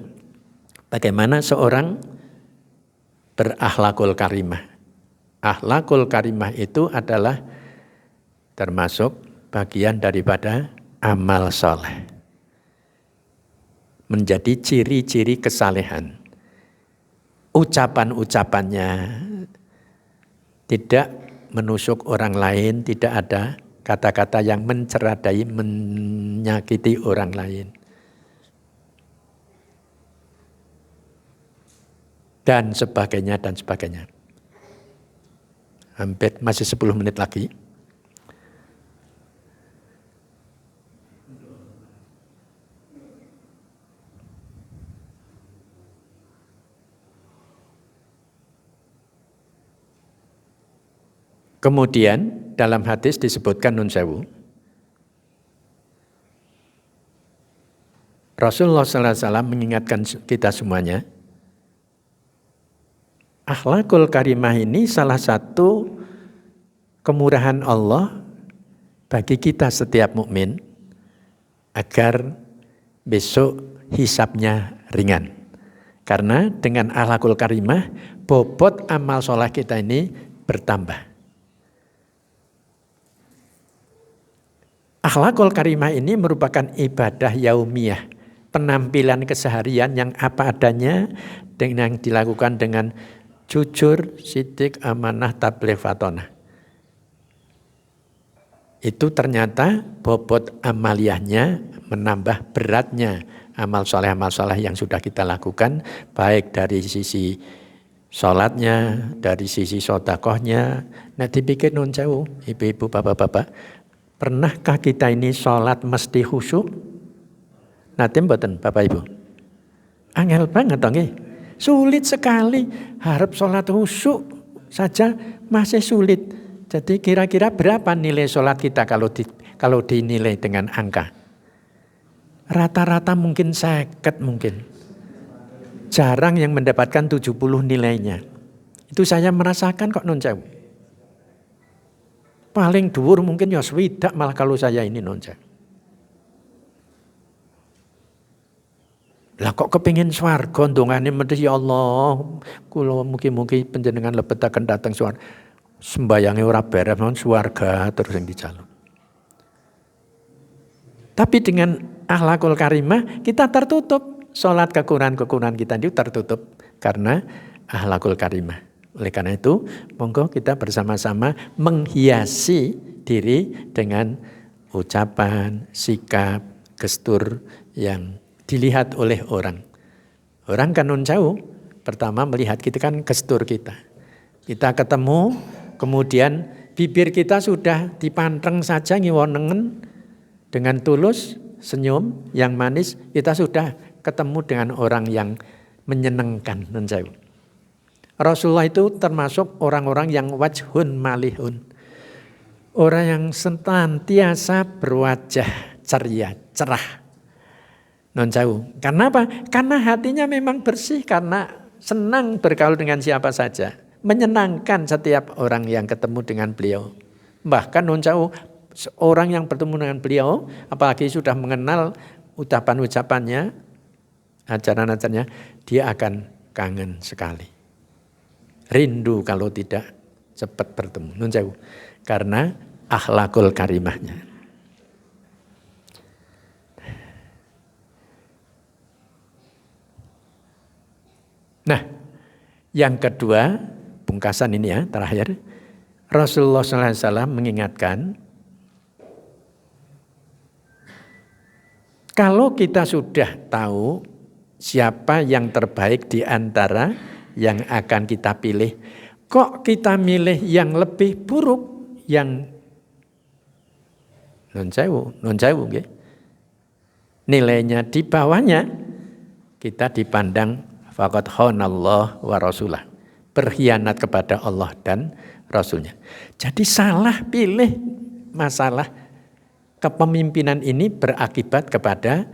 bagaimana seorang berakhlakul karimah. Akhlakul karimah itu adalah termasuk bagian daripada amal soleh. Menjadi ciri-ciri kesalehan. Ucapan-ucapannya tidak menusuk orang lain, tidak ada kata-kata yang menceradai, menyakiti orang lain. Dan sebagainya, dan sebagainya. Hampir masih 10 menit lagi. Kemudian dalam hadis disebutkan nun sewu, Rasulullah SAW mengingatkan kita semuanya, akhlakul karimah ini salah satu kemurahan Allah bagi kita setiap mukmin agar besok hisabnya ringan. Karena dengan akhlakul karimah bobot amal soleh kita ini bertambah. Akhlakul karimah ini merupakan ibadah yaumiyah, penampilan keseharian yang apa adanya yang dilakukan dengan jujur, sidik, amanah, tabligh, fatonah. Itu ternyata bobot amaliyahnya menambah beratnya amal soleh yang sudah kita lakukan, baik dari sisi sholatnya, dari sisi sodakohnya. Nah dipikir nun sewu, ibu-ibu, bapak-bapak, pernahkah kita ini sholat mesti khusyuk? Nanti mboten bapak ibu. Angel banget dong sulit sekali. Harap sholat khusyuk saja masih sulit. Jadi kira-kira berapa nilai sholat kita kalau dinilai dengan angka? Rata-rata mungkin 50 mungkin. Jarang yang mendapatkan 70 nilainya. Itu saya merasakan kok non sewu. Paling dhuwur mungkin ya swidak malah kalau saya ini non sewu. Lah kok kepingin swarga ndongane mesti ya Allah, kula mugi-mugi panjenengan lebetaken dateng swarga. Sembayange ora beres mon swarga terus yang dicalon. Tapi dengan akhlakul karimah kita tertutup. Sholat kekurangan-kekurangan kita itu tertutup karena akhlakul karimah. Oleh karena itu, monggo kita bersama-sama menghiasi diri dengan ucapan, sikap, gestur yang dilihat oleh orang. Orang kan nun jauh, pertama melihat kita kan gestur kita. Kita ketemu, kemudian bibir kita sudah dipanteng saja ngiwonengen dengan tulus, senyum yang manis, kita sudah ketemu dengan orang yang menyenangkan. Rasulullah itu termasuk orang-orang yang wajhun malihun. Orang yang senantiasa berwajah ceria, cerah. Karena apa? Karena hatinya memang bersih, karena senang bergaul dengan siapa saja. Menyenangkan setiap orang yang ketemu dengan beliau. Bahkan orang yang bertemu dengan beliau, apalagi sudah mengenal ucapan-ucapannya, ajaran-ajarannya, dia akan kangen sekali. Rindu kalau tidak cepat bertemu. Karena akhlakul karimahnya. Nah, yang kedua, pungkasan ini ya, terakhir. Rasulullah SAW mengingatkan, kalau kita sudah tahu siapa yang terbaik di antara yang akan kita pilih, kok kita milih yang lebih buruk, yang non sewu nggih. Nilainya di bawahnya, kita dipandang faqad khonallah wa rasulah, berkhianat kepada Allah dan Rasulnya. Jadi salah pilih masalah kepemimpinan ini berakibat kepada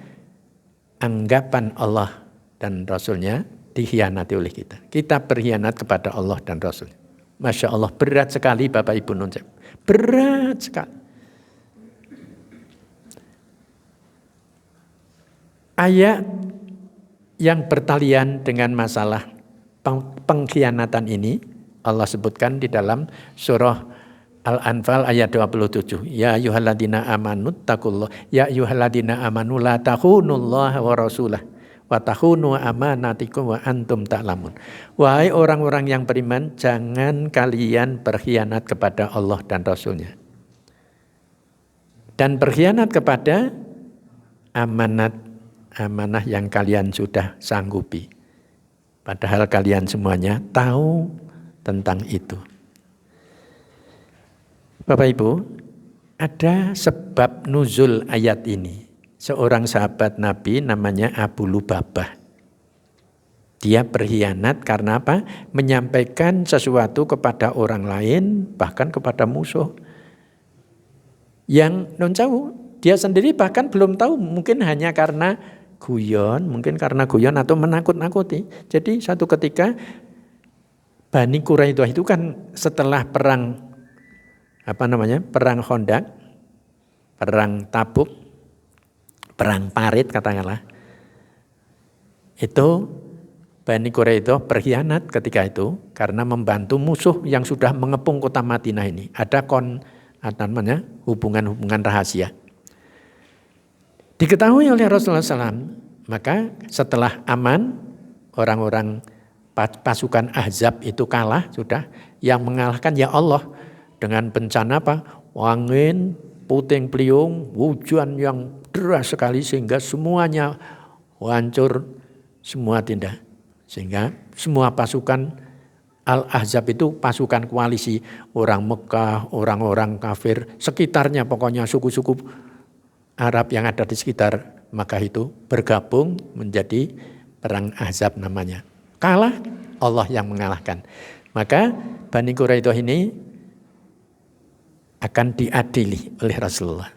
anggapan Allah dan Rasulnya dikhianati oleh kita. Kita berkhianat kepada Allah dan Rasulnya. Masya Allah, berat sekali Bapak Ibu non sewu. Berat sekali. Ayat yang bertalian dengan masalah pengkhianatan ini Allah sebutkan di dalam surah Al-Anfal ayat 27. Ya ayyuhalladzina amanu taqullah. Ya ayyuhalladzina amanu la takhunullaha wa rasulah wa takhunu amanatikum wa antum ta'lamun. Wahai orang-orang yang beriman, jangan kalian berkhianat kepada Allah dan Rasulnya. Dan berkhianat kepada amanah yang kalian sudah sanggupi. Padahal kalian semuanya tahu tentang itu. Bapak Ibu, ada sebab nuzul ayat ini. Seorang sahabat Nabi namanya Abu Lubabah. Dia berkhianat karena apa? Menyampaikan sesuatu kepada orang lain, bahkan kepada musuh. Yang non-tahu, dia sendiri bahkan belum tahu, mungkin hanya karena guyon, atau menakut-nakuti. Jadi satu ketika Bani Quraidah itu kan setelah perang Khandaq, perang Tabuk, perang Parit katakanlah. Itu Bani Quraidah berkhianat ketika itu karena membantu musuh yang sudah mengepung kota Madinah ini. Ada hubungan-hubungan rahasia. Diketahui oleh Rasulullah SAW, maka setelah aman, orang-orang pasukan Ahzab itu kalah sudah. Yang mengalahkan ya Allah dengan bencana apa? Angin, puting beliung, hujan yang deras sekali sehingga semuanya hancur, semua tindak. Sehingga semua pasukan Al-Ahzab itu pasukan koalisi orang Mekah, orang-orang kafir, sekitarnya pokoknya suku-suku Arab yang ada di sekitar Makkah itu bergabung menjadi perang Ahzab namanya. Kalah, Allah yang mengalahkan. Maka Bani Quraidah ini akan diadili oleh Rasulullah.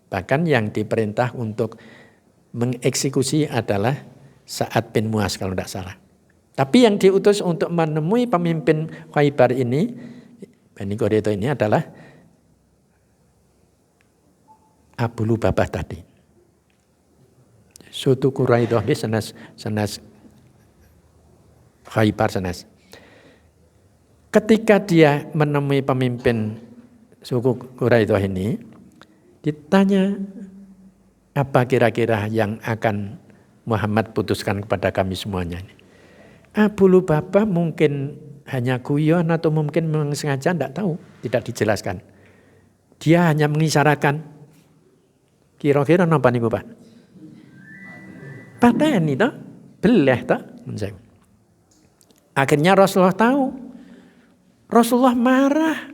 Bahkan yang diperintah untuk mengeksekusi adalah Sa'ad bin Mu'az kalau tidak salah. Tapi yang diutus untuk menemui pemimpin Khaybar ini, Bani Quraidah ini adalah Abu Lubabah tadi. Suatu Quraidah ini sanes Khaybar sanes. Ketika dia menemui pemimpin suku Quraidah ini, ditanya, apa kira-kira yang akan Muhammad putuskan kepada kami semuanya ini? Abu Lubabah mungkin hanya guyon atau mungkin memang sengaja, tidak tahu, tidak dijelaskan. Dia hanya mengisyaratkan, kira-kira apa nih Pak? Pateni toh, beleh toh. Akhirnya Rasulullah tahu. Rasulullah marah.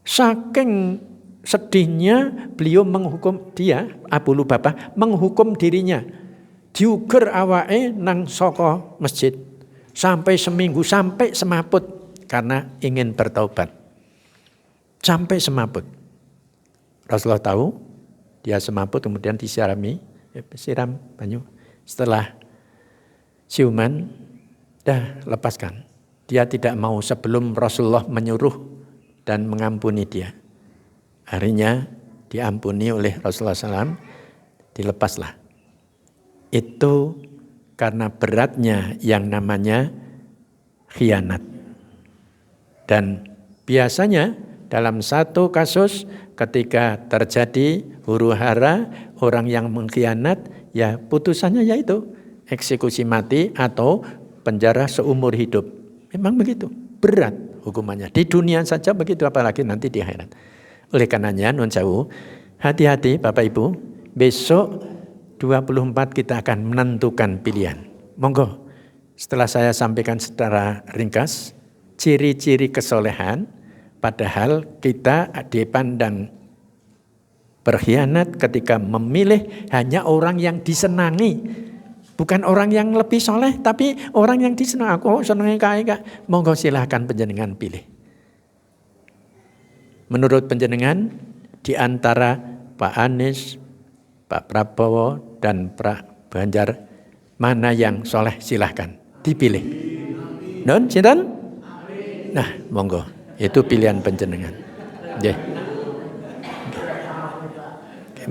Saking sedihnya beliau menghukum dia, Abu Lubabah menghukum dirinya. Diuger awake nang saka masjid sampai seminggu, sampai semaput karena ingin bertaubat. Sampai semaput. Rasulullah tahu dia semaput, kemudian disirami, siram banyu. Setelah siuman, dah lepaskan. Dia tidak mau sebelum Rasulullah menyuruh dan mengampuni dia. Akhirnya diampuni oleh Rasulullah SAW, dilepaslah. Itu karena beratnya yang namanya khianat. Dan biasanya dalam satu kasus ketika terjadi huru hara orang yang mengkhianat, ya putusannya yaitu eksekusi mati atau penjara seumur hidup. Memang begitu, berat hukumannya. Di dunia saja begitu, apalagi nanti di akhirat. Oleh karenanya nun sewu, hati-hati Bapak Ibu, besok 24 kita akan menentukan pilihan. Monggo, setelah saya sampaikan secara ringkas, ciri-ciri kesolehan, padahal kita dipandang berkhianat ketika memilih hanya orang yang disenangi. Bukan orang yang lebih soleh, tapi orang yang disenangi. Aku senangi kaya, monggo silahkan panjenengan pilih. Menurut panjenengan, di antara Pak Anies, Pak Prabowo, dan Pak Ganjar, mana yang soleh silahkan dipilih. Non, sinten? Nah, monggo, itu pilihan panjenengan. Nggih.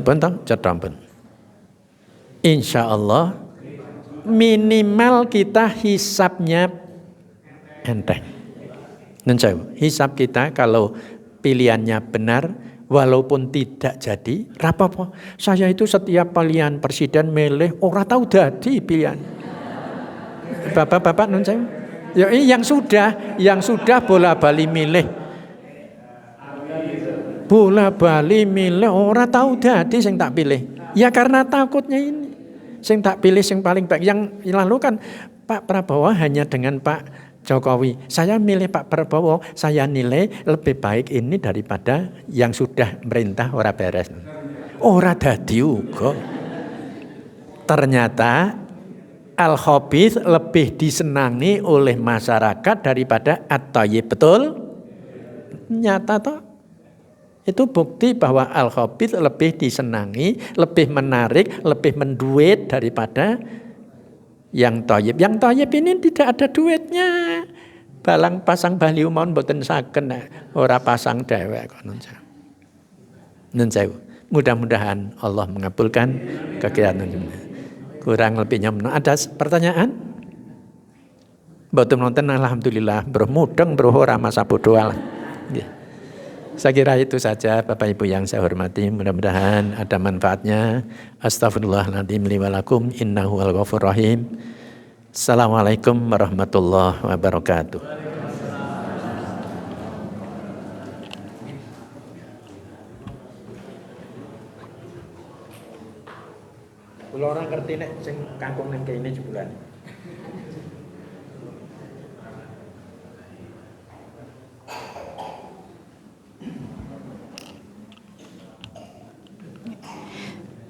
Pun tong cetampun. Insyaallah minimal kita hisapnya enteng. Nencayu, hisap kita kalau pilihannya benar, walaupun tidak jadi, rapopo. Saya itu setiap pilihan presiden milih, ora tahu dadi pilihan. Bapak-bapak nencayu, ya yang sudah bola-bali milih. Bola-bali milih, ora tahu dadi sing tak pilih. Ya karena takutnya ini. Sing tak pilih sing paling baik. Yang lalu kan Pak Prabowo hanya dengan Pak Jokowi. Saya milih Pak Prabowo, saya nilai lebih baik ini daripada yang sudah merintah ora beres. Ora dadi uga. Ternyata al-khabith lebih disenangi oleh masyarakat daripada at-thayyib. Betul? Nyata toh? Itu bukti bahwa al-khabith lebih disenangi, lebih menarik, lebih menduit daripada yang thayyib. Yang thayyib ini tidak ada duitnya. Balang pasang baliu mawon mboten saken, ora pasang dhewek kok nun sewu. Mudah-mudahan Allah mengabulkan kegiatan ini. Kurang lebihnya ada pertanyaan? Mboten nonton alhamdulillah, bro mudeng bro ora masa bodoh lah. Saya kira itu saja Bapak Ibu yang saya hormati. Mudah-mudahan ada manfaatnya. Astaghfirullahaladzim li wa lakum innahu al-ghafurur rahim. Assalamualaikum warahmatullahi wabarakatuh. Kalau orang ngerti nek sing kangkung nang kene jebulan.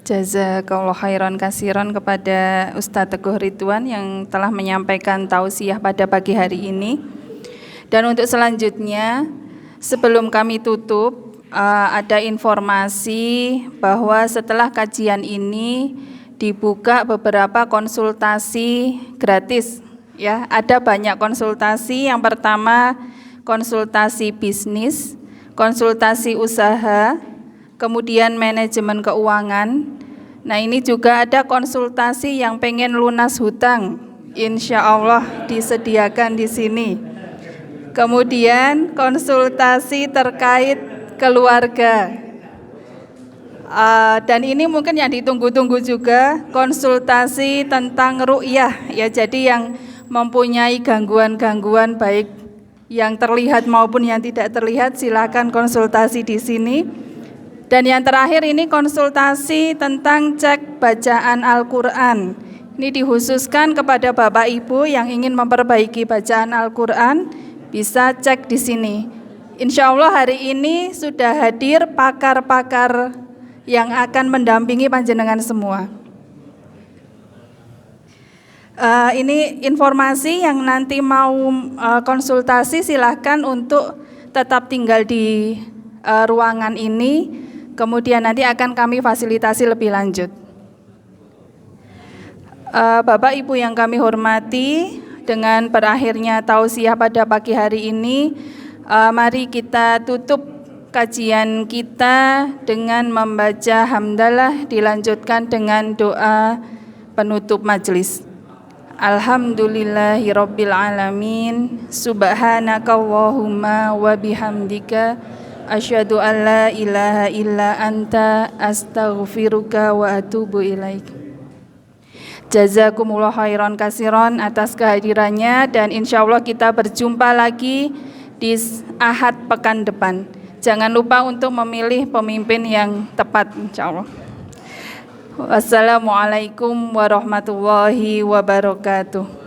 Jazakallahu khairan kasiran kepada Ustadz Teguh Ridwan yang telah menyampaikan tausiah pada pagi hari ini. Dan untuk selanjutnya, sebelum kami tutup, ada informasi bahwa setelah kajian ini dibuka beberapa konsultasi gratis. Ya, ada banyak konsultasi. Yang pertama, konsultasi bisnis, konsultasi usaha, kemudian manajemen keuangan. Nah, ini juga ada konsultasi yang pengen lunas hutang, insya Allah disediakan di sini. Kemudian konsultasi terkait keluarga. Dan ini mungkin yang ditunggu-tunggu juga, konsultasi tentang ru'yah, ya. Jadi yang mempunyai gangguan-gangguan baik yang terlihat maupun yang tidak terlihat, silakan konsultasi di sini. Dan yang terakhir ini konsultasi tentang cek bacaan Al-Quran. Ini dikhususkan kepada Bapak Ibu yang ingin memperbaiki bacaan Al-Quran, bisa cek di sini. Insya Allah hari ini sudah hadir pakar-pakar yang akan mendampingi panjenengan semua. Ini informasi yang nanti mau konsultasi, silahkan untuk tetap tinggal di ruangan ini. Kemudian nanti akan kami fasilitasi lebih lanjut. Bapak Ibu yang kami hormati, dengan berakhirnya tausiah pada pagi hari ini, mari kita tutup kajian kita dengan membaca hamdalah, dilanjutkan dengan doa penutup majelis. Alhamdulillahirabbil alamin, subhanakallahumma wa bihamdika, asyhadu an la ilaha illa anta, astaghfiruka wa atubu ilaik. Jazakumullah khairan kasiran atas kehadirannya, dan insya Allah kita berjumpa lagi di Ahad pekan depan. Jangan lupa untuk memilih pemimpin yang tepat, insya Allah. Wassalamualaikum warahmatullahi wabarakatuh.